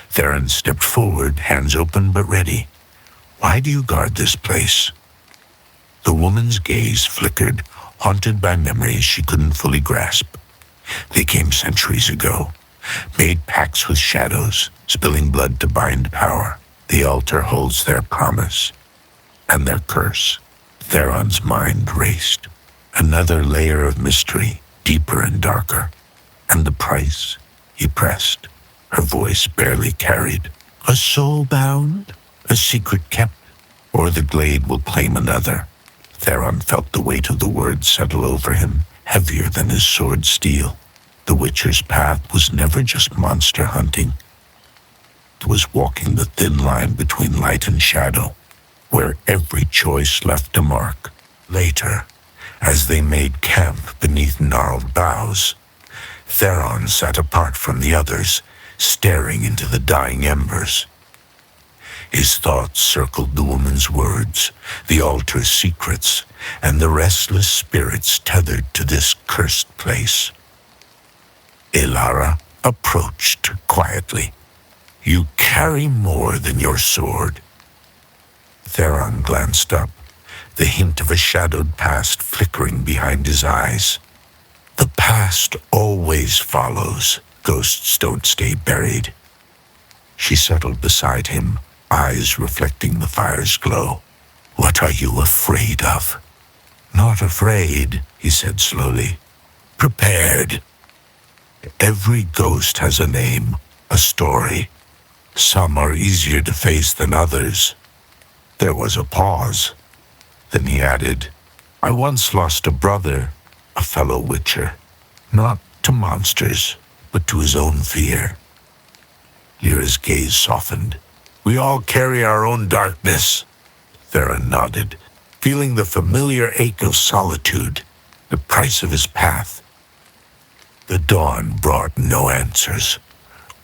Speaker 1: Theron stepped forward, hands open but ready. "Why do you guard this place?" The woman's gaze flickered, haunted by memories she couldn't fully grasp. They came centuries ago, made pacts with shadows, spilling blood to bind power. The altar holds their promise and their curse. Theron's mind raced. Another layer of mystery, deeper and darker. And the price, he pressed. Her voice barely carried. "A soul bound? A secret kept? Or the glade will claim another?" Theron felt the weight of the words settle over him, heavier than his sword's steel. The Witcher's path was never just monster hunting. It was walking the thin line between light and shadow, where every choice left a mark. Later, as they made camp beneath gnarled boughs, Theron sat apart from the others, staring into the dying embers. His thoughts circled the woman's words, the altar's secrets, and the restless spirits tethered to this cursed place. Ilara approached quietly. "You carry more than your sword." Theron glanced up, the hint of a shadowed past flickering behind his eyes. The past always follows. Ghosts don't stay buried. She settled beside him, eyes reflecting the fire's glow. "What are you afraid of?" "Not afraid," he said slowly. "Prepared. Every ghost has a name, a story. Some are easier to face than others." There was a pause. Then he added, "I once lost a brother, a fellow witcher, not to monsters, but to his own fear." Lyra's gaze softened. "We all carry our own darkness." Theron nodded, feeling the familiar ache of solitude, the price of his path. The dawn brought no answers,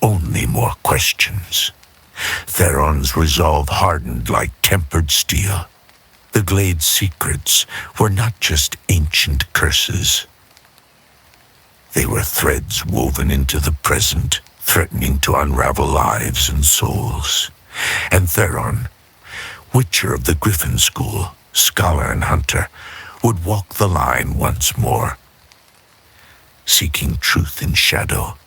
Speaker 1: only more questions. Theron's resolve hardened like tempered steel. The glade's secrets were not just ancient curses. They were threads woven into the present, threatening to unravel lives and souls. And Theron, Witcher of the Griffin School, scholar and hunter, would walk the line once more, seeking truth in shadow,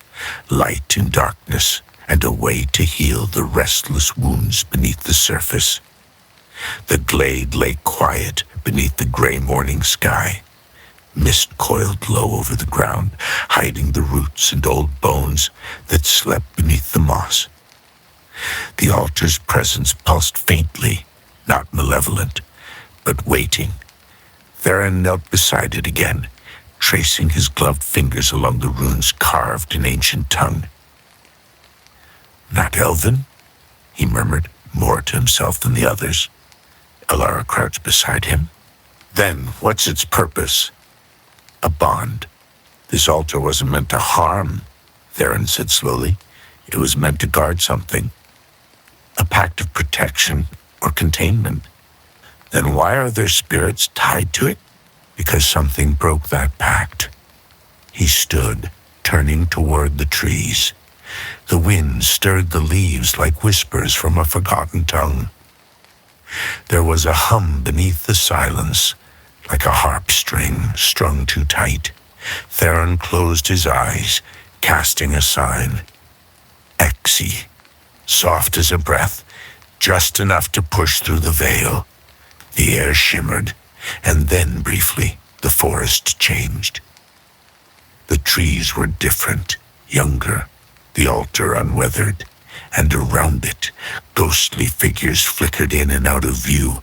Speaker 1: light in darkness, and a way to heal the restless wounds beneath the surface. The glade lay quiet beneath the gray morning sky. Mist coiled low over the ground, hiding the roots and old bones that slept beneath the moss. The altar's presence pulsed faintly, not malevolent, but waiting. Theron knelt beside it again, tracing his gloved fingers along the runes carved in ancient tongue. "Not Elven?" he murmured, more to himself than the others. Alara crouched beside him. "Then what's its purpose?" "A bond. This altar wasn't meant to harm," Theron said slowly. "It was meant to guard something. A pact of protection or containment. Then why are there spirits tied to it?" "Because something broke that pact." He stood, turning toward the trees. The wind stirred the leaves like whispers from a forgotten tongue. There was a hum beneath the silence, like a harp string strung too tight. Theron closed his eyes, casting a sign. Exi, soft as a breath, just enough to push through the veil. The air shimmered, and then briefly the forest changed. The trees were different, younger, the altar unweathered, and around it, ghostly figures flickered in and out of view.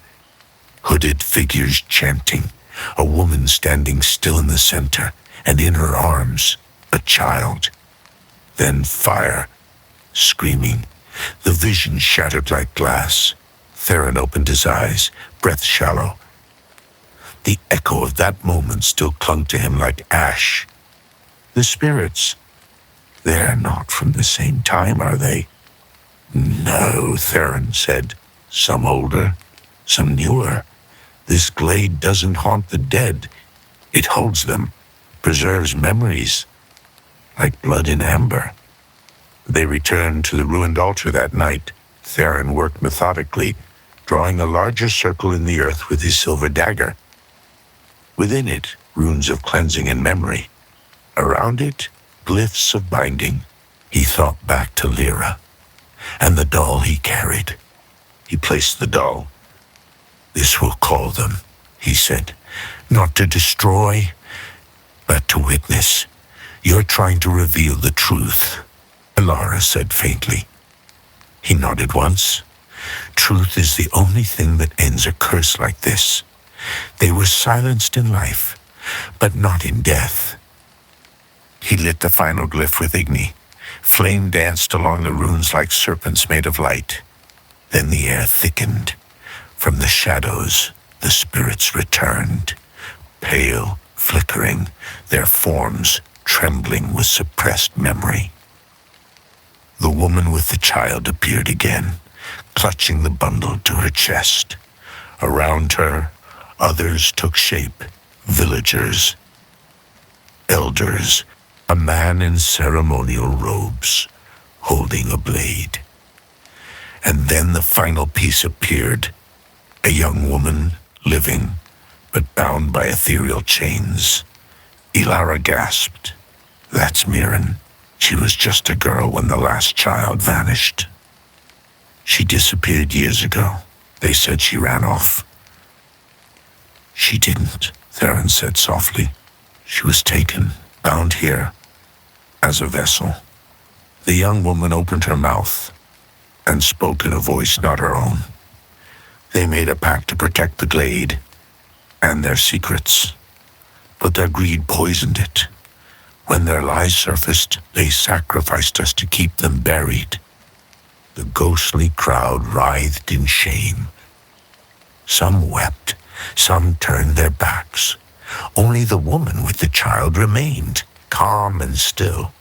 Speaker 1: Hooded figures chanting, a woman standing still in the center, and in her arms, a child. Then fire, screaming. The vision shattered like glass. Theron opened his eyes, breath shallow. The echo of that moment still clung to him like ash. The spirits, they're not from the same time, are they? "No," Theron said. "Some older, some newer. This glade doesn't haunt the dead. It holds them, preserves memories, like blood in amber." They returned to the ruined altar that night. Theron worked methodically, drawing a larger circle in the earth with his silver dagger. Within it, runes of cleansing and memory. Around it, glyphs of binding. He thought back to Lyra, and the doll he carried. He placed the doll. "This will call them," he said, "not to destroy, but to witness. You're trying to reveal the truth," Alara said faintly. He nodded once. "Truth is the only thing that ends a curse like this. They were silenced in life, but not in death." He lit the final glyph with Igni. Flame danced along the runes like serpents made of light. Then the air thickened. From the shadows, the spirits returned, pale, flickering, their forms trembling with suppressed memory. The woman with the child appeared again, clutching the bundle to her chest. Around her, others took shape, villagers, elders, a man in ceremonial robes, holding a blade. And then the final piece appeared, a young woman, living, but bound by ethereal chains. Ilara gasped. "That's Mirren. She was just a girl when the last child vanished. She disappeared years ago. They said she ran off." "She didn't," Theron said softly. "She was taken, bound here, as a vessel." The young woman opened her mouth and spoke in a voice not her own. "They made a pact to protect the glade and their secrets, but their greed poisoned it. When their lies surfaced, they sacrificed us to keep them buried." The ghostly crowd writhed in shame. Some wept, some turned their backs. Only the woman with the child remained, calm and still.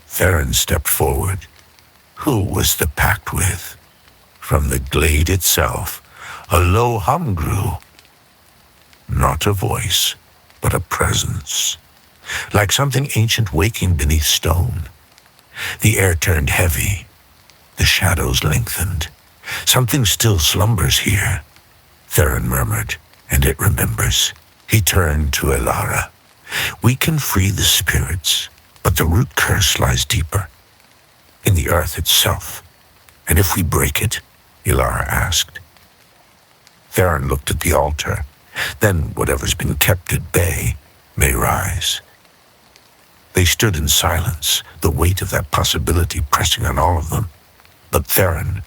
Speaker 1: Theron stepped forward. Who was the pact with? From the glade itself, a low hum grew. Not a voice, but a presence, like something ancient waking beneath stone. The air turned heavy. The shadows lengthened. "Something still slumbers here," Theron murmured, "and it remembers." He turned to Ilara. "We can free the spirits, but the root curse lies deeper, in the earth itself. And if we break it?" Ilara asked. Theron looked at the altar. Then whatever's been kept at bay may rise. They stood in silence, the weight of that possibility pressing on all of them. But Theron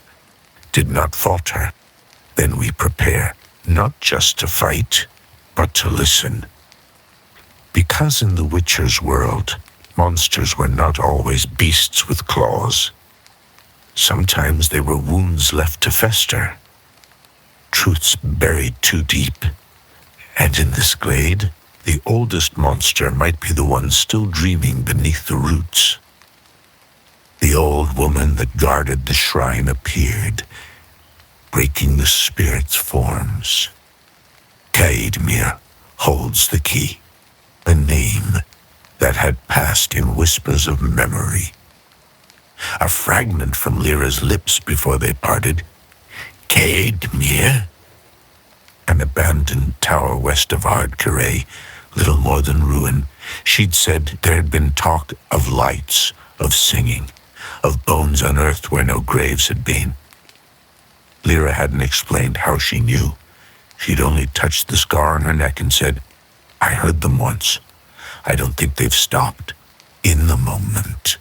Speaker 1: did not falter. "Then we prepare, not just to fight, but to listen. Because in the Witcher's world, Monsters were not always beasts with claws. Sometimes they were wounds left to fester, truths buried too deep. And in this glade, the oldest monster might be the one still dreaming beneath the roots. The old woman that guarded the shrine appeared, breaking the spirit's forms. Kaedmir holds the key, a name that had passed in whispers of memory. A fragment from Lyra's lips before they parted. Kaedmir? An abandoned tower west of Ardkere, little more than ruin. She'd said there had been talk of lights, of singing, of bones unearthed where no graves had been. Lyra hadn't explained how she knew. She'd only touched the scar on her neck and said, "I heard them once. I don't think they've stopped." In the moment.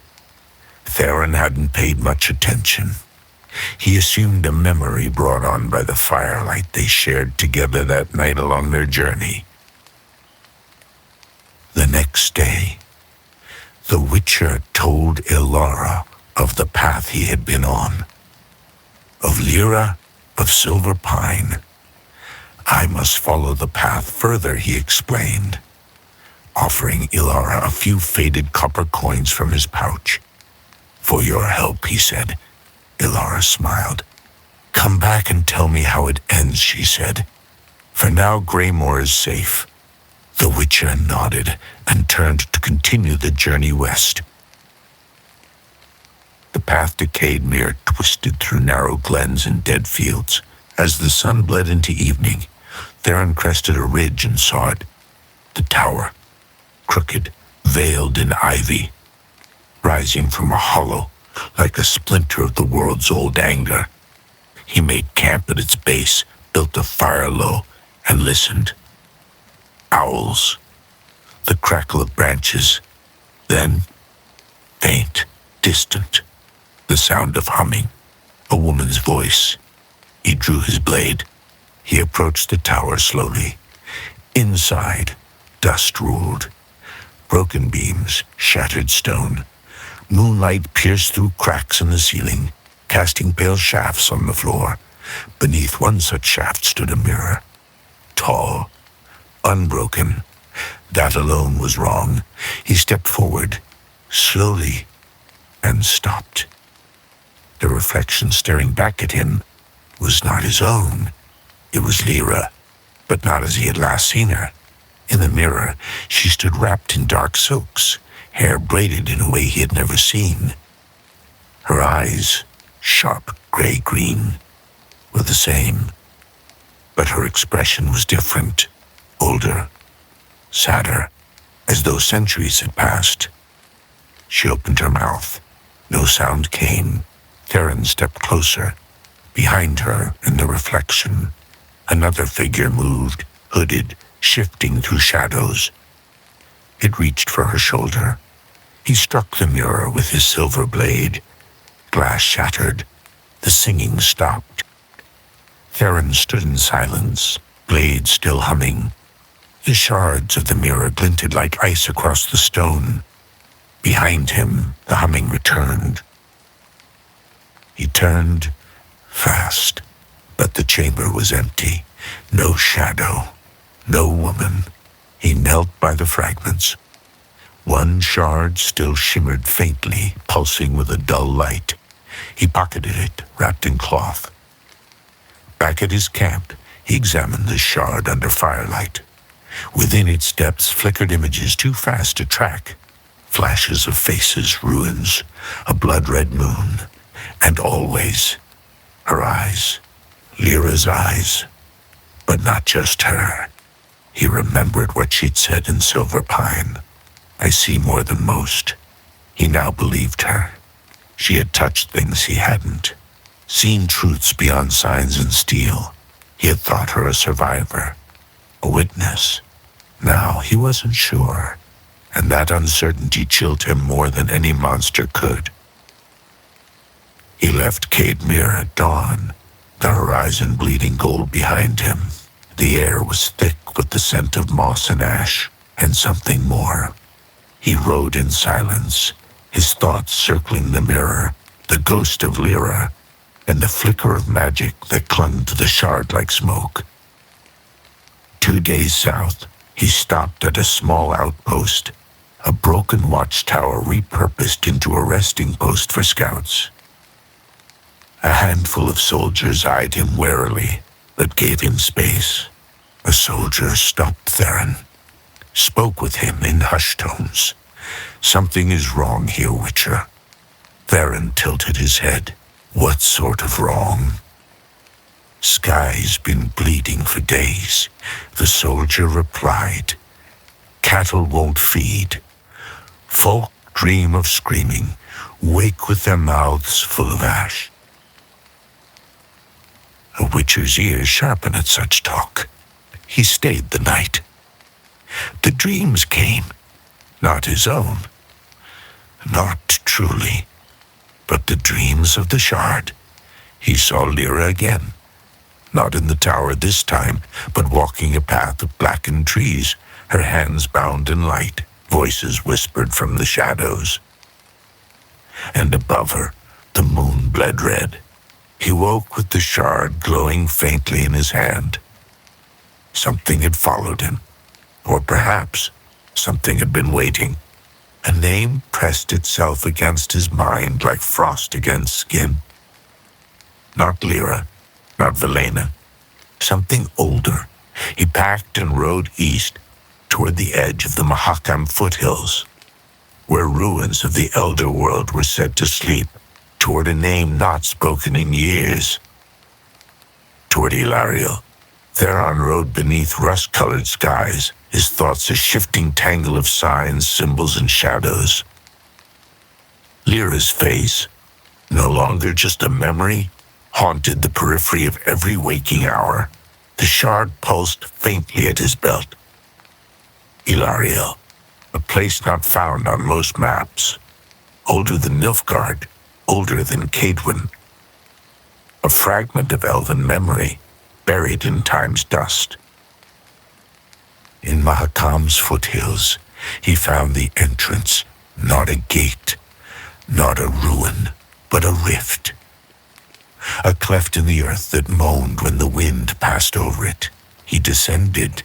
Speaker 1: Theron hadn't paid much attention. He assumed a memory brought on by the firelight they shared together that night along their journey. The next day, the Witcher told Ilara of the path he had been on. Of Lyra, of Silverpine. "I must follow the path further," he explained, offering Ilara a few faded copper coins from his pouch. "For your help," he said. Ilara smiled. "Come back and tell me how it ends," she said. "For now, Greymore is safe." The Witcher nodded and turned to continue the journey west. The path to Kaedmir twisted through narrow glens and dead fields. As the sun bled into evening, Theron crested a ridge and saw it. The tower, crooked, veiled in ivy, rising from a hollow like a splinter of the world's old anger. He made camp at its base, built a fire low, and listened. Owls, the crackle of branches, then faint, distant, the sound of humming, a woman's voice. He drew his blade. He approached the tower slowly. Inside, dust ruled. Broken beams, shattered stone. Moonlight pierced through cracks in the ceiling, casting pale shafts on the floor. Beneath one such shaft stood a mirror. Tall, unbroken. That alone was wrong. He stepped forward, slowly, and stopped. The reflection staring back at him was not his own. It was Lyra, but not as he had last seen her. In the mirror, she stood wrapped in dark silks, hair braided in a way he had never seen. Her eyes, sharp gray-green, were the same, but her expression was different, older, sadder, as though centuries had passed. She opened her mouth. No sound came. Theron stepped closer. Behind her, in the reflection, another figure moved, hooded, shifting through shadows. It reached for her shoulder. He struck the mirror with his silver blade. Glass shattered. The singing stopped. Theron stood in silence, blade still humming. The shards of the mirror glinted like ice across the stone. Behind him, the humming returned. He turned fast, but the chamber was empty. No shadow, no woman. He knelt by the fragments. One shard still shimmered faintly, pulsing with a dull light. He pocketed it, wrapped in cloth. Back at his camp, he examined the shard under firelight. Within its depths flickered images too fast to track. Flashes of faces, ruins, a blood-red moon, and always her eyes, Lyra's eyes, but not just her. He remembered what she'd said in Silverpine. "I see more than most." He now believed her. She had touched things he hadn't, seen truths beyond signs and steel. He had thought her a survivor, a witness. Now he wasn't sure, and that uncertainty chilled him more than any monster could. He left Kaedmir at dawn, the horizon bleeding gold behind him. The air was thick with the scent of moss and ash, and something more. He rode in silence, his thoughts circling the mirror, the ghost of Lyra, and the flicker of magic that clung to the shard like smoke. 2 days south, he stopped at a small outpost, a broken watchtower repurposed into a resting post for scouts. A handful of soldiers eyed him warily, but gave him space. A soldier stopped Theron, spoke with him in hushed tones. "Something is wrong here, Witcher." Theron tilted his head. "What sort of wrong?" "Sky's been bleeding for days," the soldier replied. "Cattle won't feed. Folk dream of screaming, wake with their mouths full of ash." A Witcher's ears sharpen at such talk. He stayed the night. The dreams came, not his own, not truly, but the dreams of the shard. He saw Lyra again, not in the tower this time, but walking a path of blackened trees, her hands bound in light, voices whispered from the shadows. And above her, the moon bled red. He woke with the shard glowing faintly in his hand. Something had followed him, or perhaps something had been waiting. A name pressed itself against his mind like frost against skin. Not Lyra, not Velena. Something older. He packed and rode east toward the edge of the Mahakam foothills, where ruins of the Elder World were said to sleep, toward a name not spoken in years. Toward Ilariel. Theron rode beneath rust-colored skies, his thoughts a shifting tangle of signs, symbols, and shadows. Lyra's face, no longer just a memory, haunted the periphery of every waking hour. The shard pulsed faintly at his belt. Ilariel, a place not found on most maps. Older than Nilfgaard, older than Cadwyn. A fragment of elven memory, buried in time's dust. In Mahakam's foothills, he found the entrance, not a gate, not a ruin, but a rift. A cleft in the earth that moaned when the wind passed over it. He descended.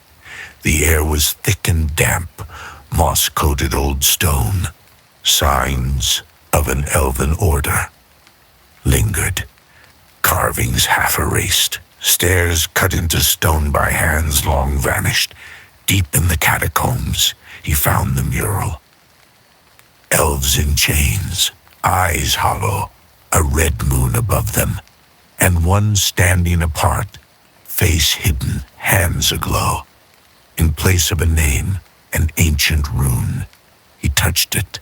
Speaker 1: The air was thick and damp, moss-coated old stone. Signs of an elven order lingered. Carvings half erased. Stairs cut into stone by hands long vanished. Deep in the catacombs, he found the mural. Elves in chains, eyes hollow, a red moon above them, and one standing apart, face hidden, hands aglow. In place of a name, an ancient rune. He touched it.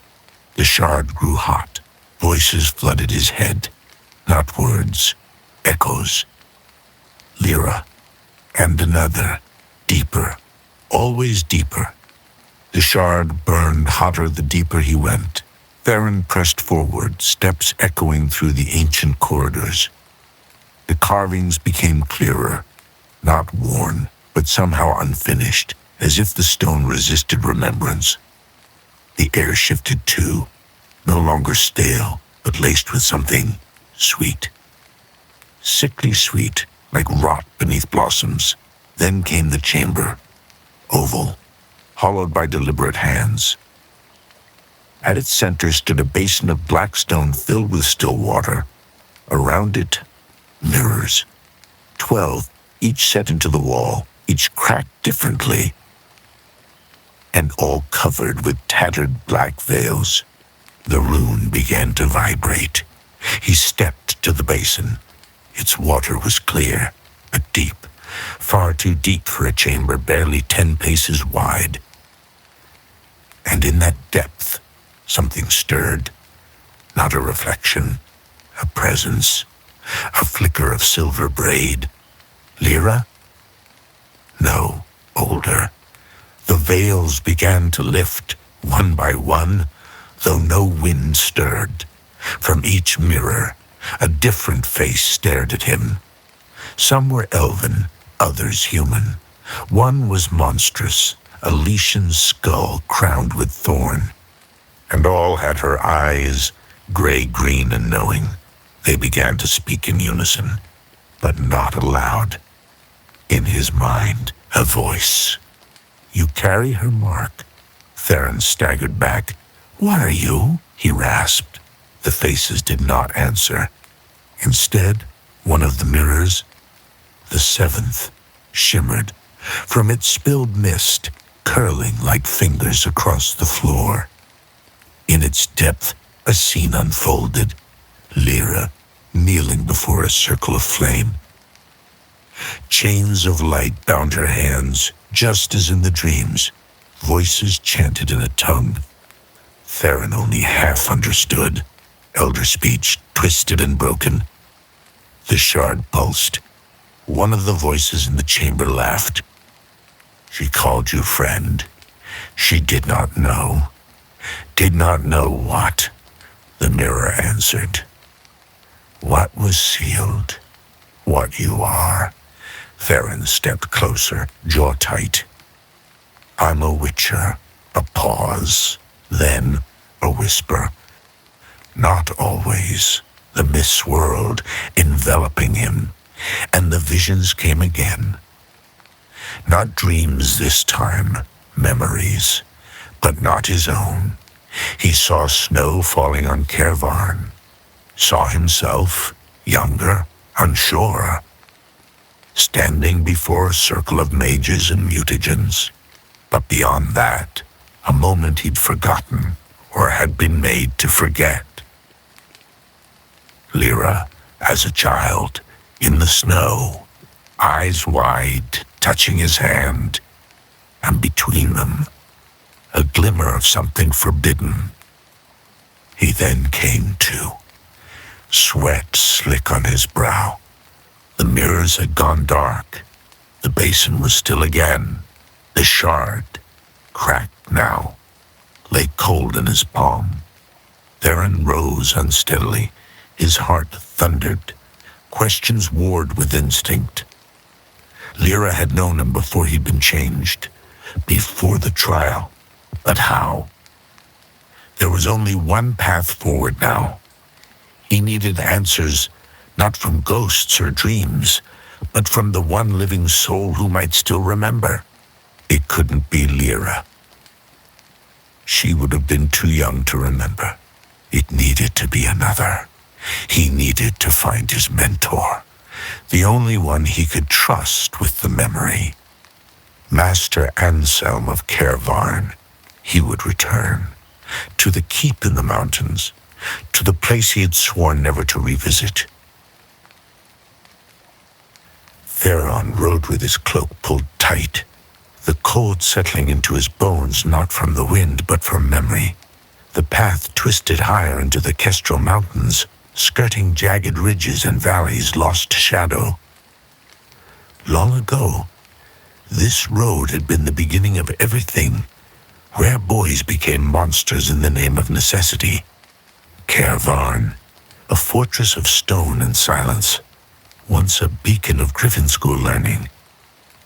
Speaker 1: The shard grew hot. Voices flooded his head. Not words, echoes. Lyra, and another, deeper, always deeper. The shard burned hotter the deeper he went. Theron pressed forward, steps echoing through the ancient corridors. The carvings became clearer, not worn, but somehow unfinished, as if the stone resisted remembrance. The air shifted too, no longer stale, but laced with something sweet. Sickly sweet, like rot beneath blossoms. Then came the chamber, oval, hollowed by deliberate hands. At its center stood a basin of black stone filled with still water. Around it, mirrors. 12, each set into the wall, each cracked differently, and all covered with tattered black veils. The rune began to vibrate. He stepped to the basin. Its water was clear, but deep, far too deep for a chamber barely 10 paces wide. And in that depth, something stirred. Not a reflection, a presence, a flicker of silver braid. Lyra? No, older. The veils began to lift, one by one, though no wind stirred. From each mirror, a different face stared at him. Some were elven, others human. One was monstrous, a Lycian skull crowned with thorn. and all had her eyes, gray, green, and knowing. They began to speak in unison, but not aloud. In his mind, a voice. "You carry her mark." Theron staggered back. "What are you?" he rasped. The faces did not answer. Instead, one of the mirrors, the seventh, shimmered. From it spilled mist, curling like fingers across the floor. In its depth, a scene unfolded. Lyra, kneeling before a circle of flame. Chains of light bound her hands, just as in the dreams. Voices chanted in a tongue Theron only half understood. Elder speech, twisted and broken. The shard pulsed. One of the voices in the chamber laughed. "She called you friend. She did not know." "Did not know what?" the mirror answered. "What was sealed? What you are." Theron stepped closer, jaw tight. "I'm a witcher." A pause, then a whisper. "Not always." The mist swirled, enveloping him, and the visions came again. Not dreams this time, memories, but not his own. He saw snow falling on Kaer Varn, saw himself, younger, unsure, standing before a circle of mages and mutagens. But beyond that, a moment he'd forgotten, or had been made to forget. Lyra, as a child, in the snow, eyes wide, touching his hand, and between them, a glimmer of something forbidden. He then came to, sweat slick on his brow. The mirrors had gone dark. The basin was still again. The shard, cracked now, lay cold in his palm. Theron rose unsteadily. His heart thundered. Questions warred with instinct. Lyra had known him before he'd been changed, before the trial. But how? There was only one path forward now. He needed answers, not from ghosts or dreams, but from the one living soul who might still remember. It couldn't be Lyra. She would have been too young to remember. It needed to be another. He needed to find his mentor, the only one he could trust with the memory. Master Anselm of Kaer Varn. He would return, to the keep in the mountains, to the place he had sworn never to revisit. Theron rode with his cloak pulled tight, the cold settling into his bones not from the wind but from memory. The path twisted higher into the Kestrel Mountains, skirting jagged ridges and valleys lost to shadow. Long ago, this road had been the beginning of everything. Rare boys became monsters in the name of necessity. Kaer Varn, a fortress of stone and silence, once a beacon of Griffin School learning,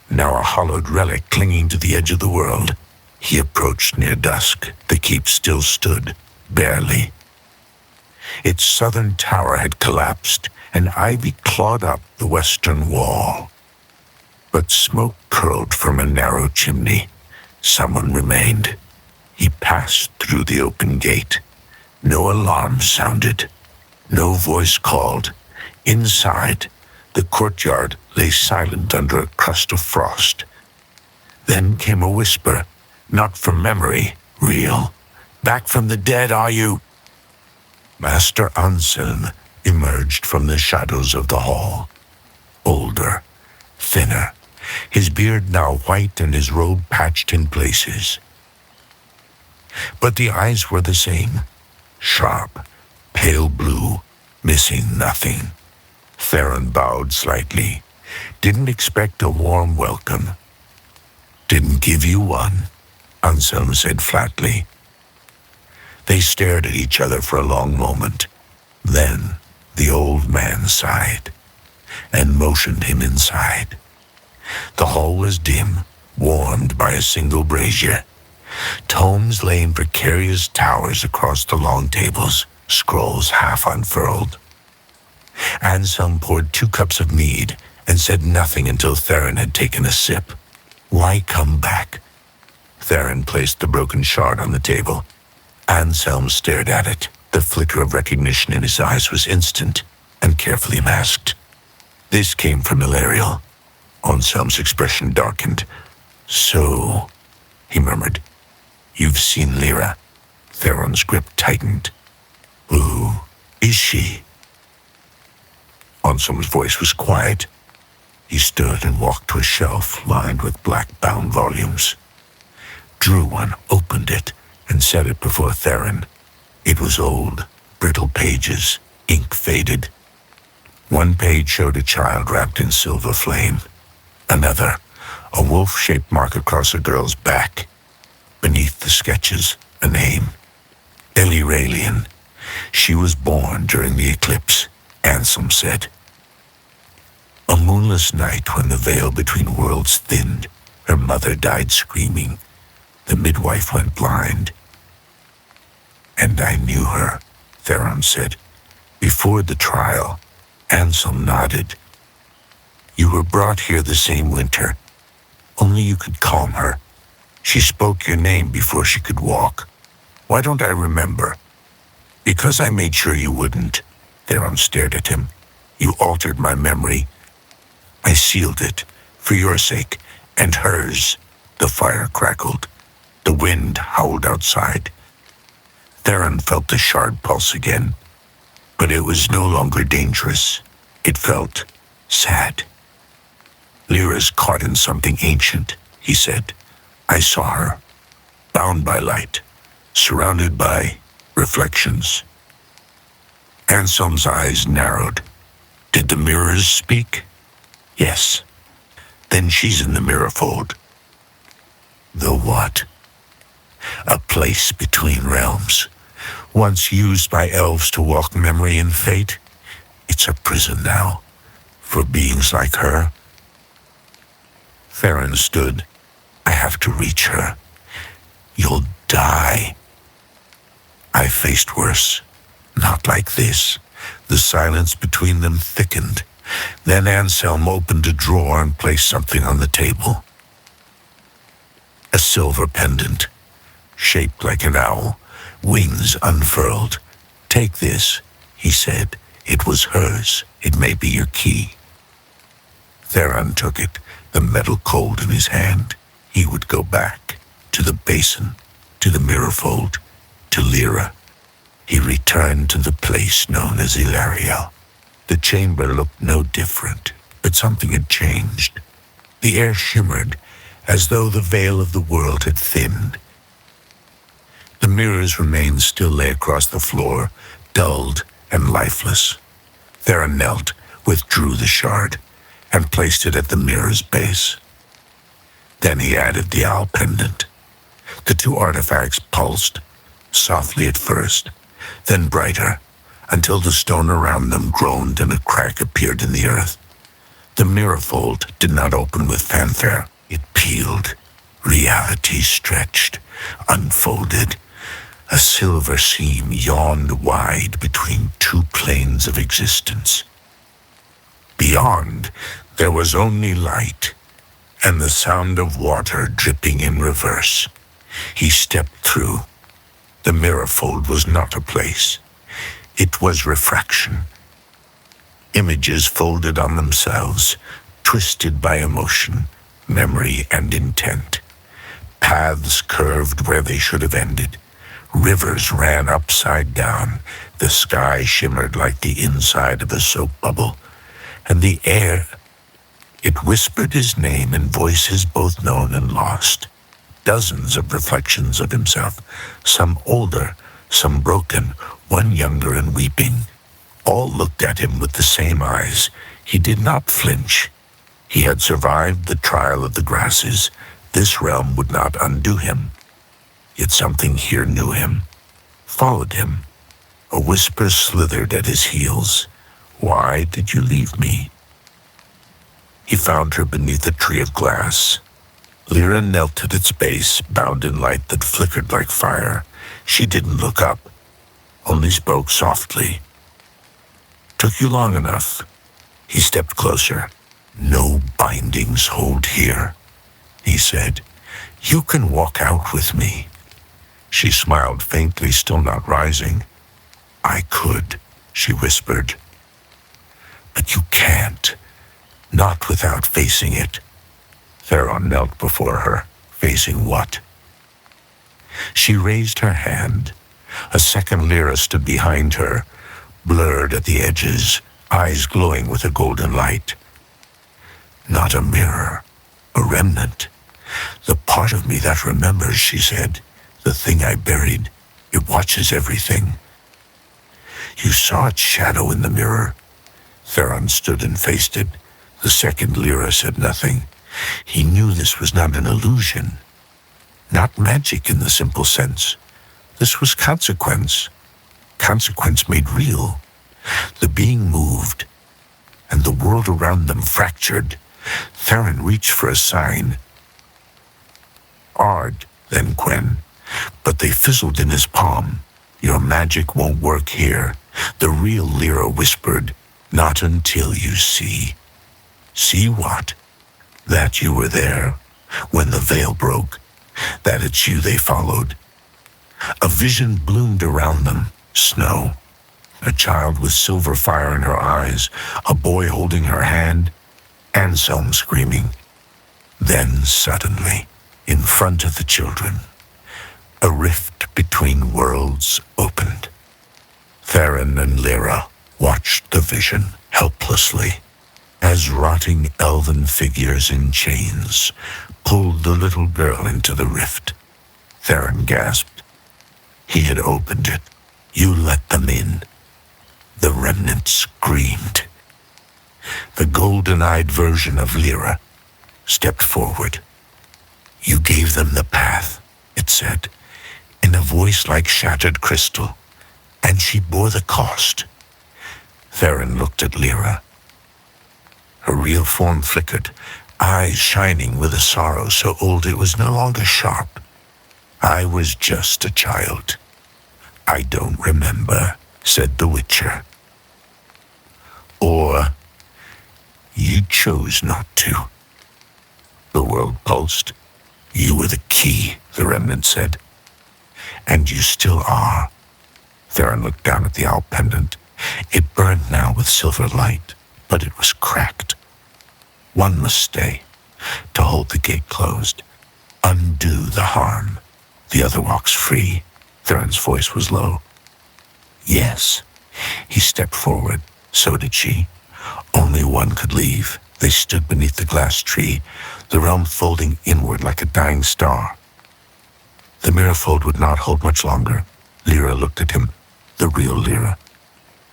Speaker 1: now a hollowed relic clinging to the edge of the world. He approached near dusk. The keep still stood, barely. Its southern tower had collapsed, and ivy clawed up the western wall. But smoke curled from a narrow chimney. Someone remained. He passed through the open gate. No alarm sounded. No voice called. Inside, the courtyard lay silent under a crust of frost. Then came a whisper, not from memory, real. "Back from the dead, are you?" Master Anselm emerged from the shadows of the hall. Older, thinner, his beard now white and his robe patched in places. But the eyes were the same, sharp, pale blue, missing nothing. Theron bowed slightly. "Didn't expect a warm welcome." "Didn't give you one," Anselm said flatly. They stared at each other for a long moment. Then the old man sighed and motioned him inside. The hall was dim, warmed by a single brazier. Tomes lay in precarious towers across the long tables, scrolls half unfurled. Anselm poured 2 cups of mead and said nothing until Theron had taken a sip. Why come back? Theron placed the broken shard on the table. Anselm stared at it. The flicker of recognition in his eyes was instant and carefully masked. This came from Ilariel. Anselm's expression darkened. So, he murmured, you've seen Lyra. Theron's grip tightened. Who is she? Anselm's voice was quiet. He stood and walked to a shelf lined with black-bound volumes. Drew one, opened it, and set it before Theron. It was old, brittle pages, ink faded. One page showed a child wrapped in silver flame. Another, a wolf-shaped mark across a girl's back. Beneath the sketches, a name. Eliralian. She was born during the eclipse, Anselm said. A moonless night when the veil between worlds thinned, her mother died screaming. The midwife went blind. And I knew her, Theron said. Before the trial, Anselm nodded. You were brought here the same winter. Only you could calm her. She spoke your name before she could walk. Why don't I remember? Because I made sure you wouldn't. Theron stared at him. You altered my memory. I sealed it, for your sake, and hers. The fire crackled. The wind howled outside. Theron felt the shard pulse again. But it was no longer dangerous. It felt sad. Lyra's caught in something ancient, he said. I saw her, bound by light, surrounded by reflections. Anselm's eyes narrowed. Did the mirrors speak? Yes. Then she's in the mirror fold. The what? A place between realms. Once used by elves to walk memory and fate, it's a prison now, for beings like her. Theron stood. I have to reach her. You'll die. I faced worse. Not like this. The silence between them thickened. Then Anselm opened a drawer and placed something on the table. A silver pendant, shaped like an owl, wings unfurled. Take this, he said. It was hers. It may be your key. Theron took it, the metal cold in his hand. He would go back, to the basin, to the mirror fold, to Lyra. He returned to the place known as Ilariel. The chamber looked no different, but something had changed. The air shimmered, as though the veil of the world had thinned. The mirrors remained still lay across the floor, dulled and lifeless. Theron knelt, withdrew the shard, and placed it at the mirror's base. Then he added the owl pendant. The 2 artifacts pulsed, softly at first, then brighter, until the stone around them groaned and a crack appeared in the earth. The mirror fold did not open with fanfare. It peeled. Reality stretched, unfolded. A silver seam yawned wide between 2 planes of existence. Beyond, there was only light, and the sound of water dripping in reverse. He stepped through. The mirror fold was not a place. It was refraction. Images folded on themselves, twisted by emotion, memory, and intent. Paths curved where they should have ended. Rivers ran upside down. The sky shimmered like the inside of a soap bubble. And the air, it whispered his name in voices both known and lost. Dozens of reflections of himself, some older, some broken, one younger and weeping. All looked at him with the same eyes. He did not flinch. He had survived the trial of the grasses. This realm would not undo him. Yet something here knew him, followed him. A whisper slithered at his heels. Why did you leave me? He found her beneath a tree of glass. Lyra knelt at its base, bound in light that flickered like fire. She didn't look up, only spoke softly. "Took you long enough." He stepped closer. "No bindings hold here," he said. "You can walk out with me." She smiled faintly, still not rising. "I could," she whispered. "But you can't. Not without facing it." Theron knelt before her. Facing what? She raised her hand. A second Lyra stood behind her, blurred at the edges, eyes glowing with a golden light. "Not a mirror, a remnant. The part of me that remembers," she said. "The thing I buried. It watches everything." "You saw its shadow in the mirror?" Theron stood and faced it. The second Lyra said nothing. He knew this was not an illusion, not magic in the simple sense. This was consequence. Consequence made real. The being moved, and the world around them fractured. Theron reached for a sign. "Ard," then Quen, but they fizzled in his palm. "Your magic won't work here." The real Lyra whispered, "Not until you see." "See what?" "That you were there when the veil broke, that it's you they followed." A vision bloomed around them. Snow. A child with silver fire in her eyes, a boy holding her hand, Anselm screaming. Then suddenly, in front of the children, a rift between worlds opened. Theron and Lyra watched the vision helplessly, as rotting elven figures in chains pulled the little girl into the rift. Theron gasped. He had opened it. "You let them in." The remnant screamed. The golden-eyed version of Lyra stepped forward. "You gave them the path," it said, in a voice like shattered crystal, "and she bore the cost." Theron looked at Lyra. Her real form flickered, eyes shining with a sorrow so old it was no longer sharp. "I was just a child. I don't remember," said the Witcher. "Or you chose not to." The world pulsed. "You were the key," the remnant said. "And you still are." Theron looked down at the owl pendant. It burned now with silver light, but it was cracked. One must stay, to hold the gate closed, undo the harm. The other walks free. Theron's voice was low. "Yes." He stepped forward. So did she. Only one could leave. They stood beneath the glass tree, the realm folding inward like a dying star. The mirror fold would not hold much longer. Lyra looked at him, the real Lyra.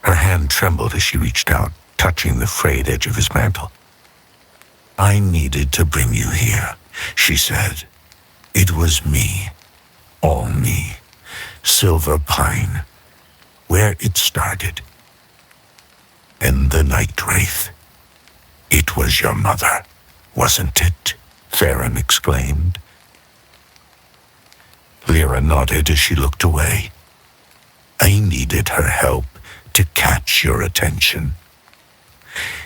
Speaker 1: Her hand trembled as she reached out, touching the frayed edge of his mantle. "I needed to bring you here," she said. "It was me, all me, Silverpine, where it started. And the night wraith. It was your mother, wasn't it?" Theron exclaimed. Lyra nodded as she looked away. "I needed her help to catch your attention."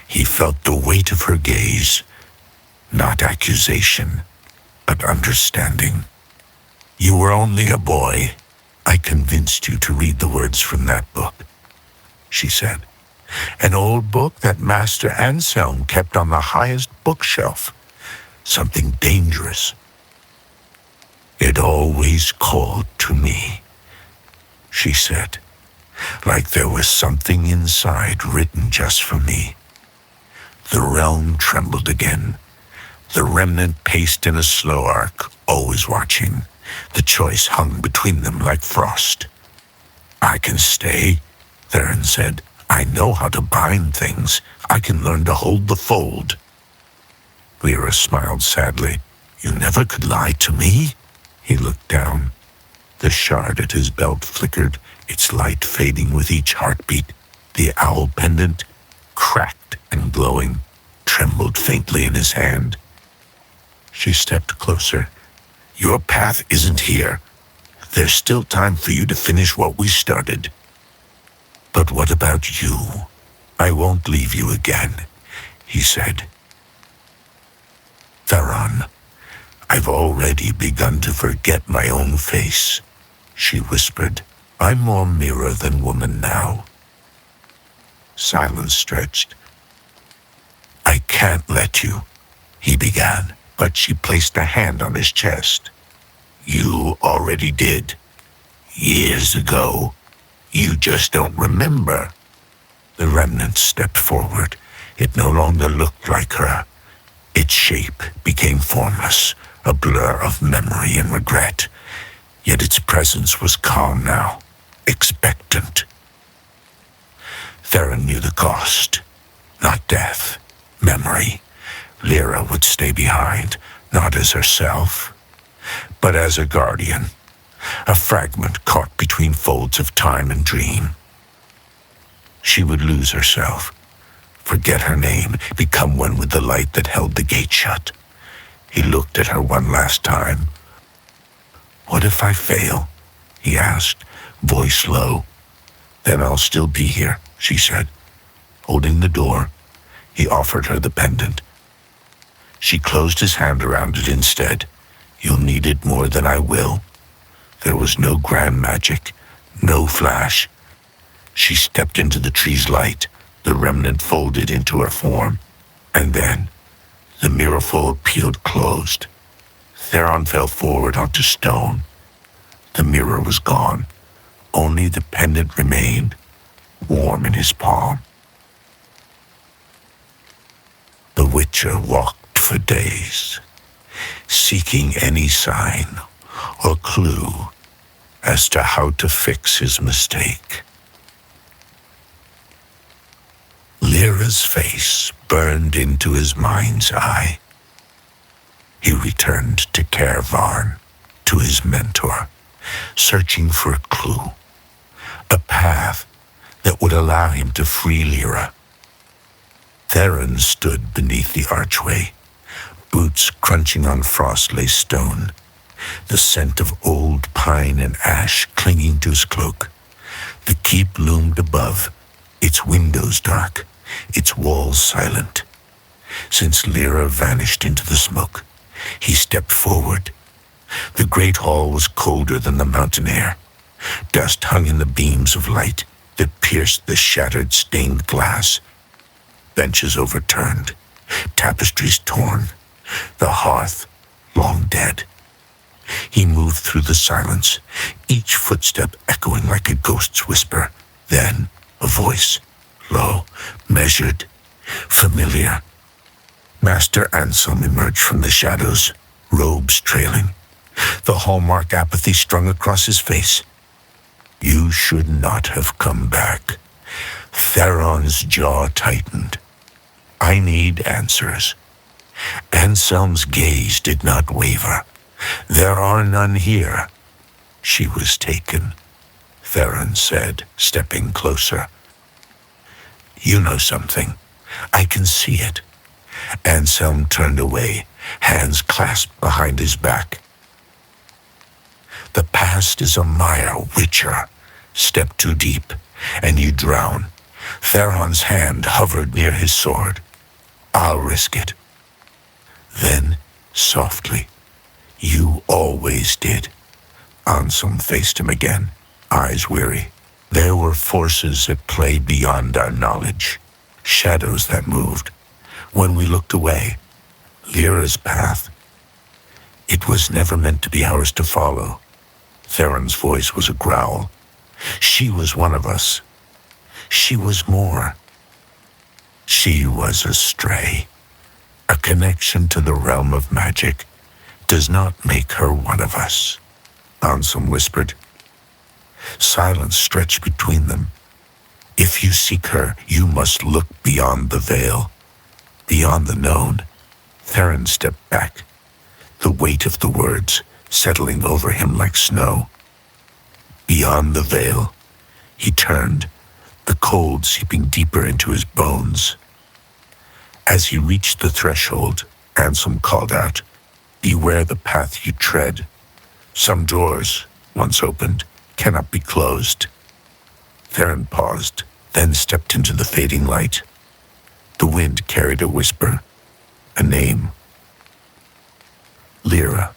Speaker 1: He felt the weight of her gaze, not accusation, but understanding. "You were only a boy. I convinced you to read the words from that book," she said. "An old book that Master Anselm kept on the highest bookshelf. Something dangerous. It always called to me," she said, "like there was something inside written just for me." The realm trembled again. The remnant paced in a slow arc, always watching. The choice hung between them like frost. "I can stay," Theron said. "I know how to bind things. I can learn to hold the fold." Lyra smiled sadly. "You never could lie to me?" He looked down. The shard at his belt flickered, its light fading with each heartbeat. The owl pendant, cracked and glowing, trembled faintly in his hand. She stepped closer. Your path isn't here. There's still time for you to finish what we started. But what about you? I won't leave you again, he said. Theron, I've already begun to forget my own face, she whispered. I'm more mirror than woman now. Silence stretched. I can't let you, he began, but she placed a hand on his chest. You already did. Years ago. You just don't remember. The remnant stepped forward. It no longer looked like her. Its shape became formless, a blur of memory and regret. Yet its presence was calm now, expectant. Theron knew the cost. Not death, memory. Lyra would stay behind, not as herself, but as a guardian, a fragment caught between folds of time and dream. She would lose herself, forget her name, become one with the light that held the gate shut. He looked at her one last time. What if I fail? He asked, voice low. Then I'll still be here, she said. Holding the door, he offered her the pendant. She closed his hand around it instead. You'll need it more than I will. There was no grand magic, no flash. She stepped into the tree's light, the remnant folded into her form, and then the mirror fold peeled closed. Theron fell forward onto stone. The mirror was gone. Only the pendant remained, warm in his palm. The Witcher walked for days, seeking any sign or clue as to how to fix his mistake. Lyra's face burned into his mind's eye. He returned to Kaer Varn, to his mentor, searching for a clue, a path that would allow him to free Lyra. Theron stood beneath the archway, boots crunching on frost-laced stone, the scent of old pine and ash clinging to his cloak. The keep loomed above, its windows dark, its walls silent. Since Lyra vanished into the smoke, he stepped forward. The great hall was colder than the mountain air. Dust hung in the beams of light that pierced the shattered stained glass. Benches overturned, tapestries torn, the hearth long dead. He moved through the silence, each footstep echoing like a ghost's whisper. Then a voice, low, measured, familiar. Master Anselm emerged from the shadows, robes trailing, the hallmark apathy strung across his face. You should not have come back. Theron's jaw tightened. I need answers. Anselm's gaze did not waver. There are none here. She was taken, Theron said, stepping closer. You know something. I can see it. Anselm turned away, hands clasped behind his back. The past is a mire, Witcher. Step too deep, and you drown. Theron's hand hovered near his sword. I'll risk it. Then, softly, you always did. Anselm faced him again, eyes weary. There were forces at play beyond our knowledge, shadows that moved. When we looked away, Lyra's path, it was never meant to be ours to follow. Theron's voice was a growl. She was one of us. She was more. She was a stray. A connection to the realm of magic does not make her one of us, Anselm whispered. Silence stretched between them. If you seek her, you must look beyond the veil, beyond the known. Theron stepped back, the weight of the words settling over him like snow. Beyond the veil, he turned, the cold seeping deeper into his bones. As he reached the threshold, Anselm called out, Beware the path you tread. Some doors, once opened, cannot be closed. Theron paused, then stepped into the fading light. The wind carried a whisper, a name. Lyra.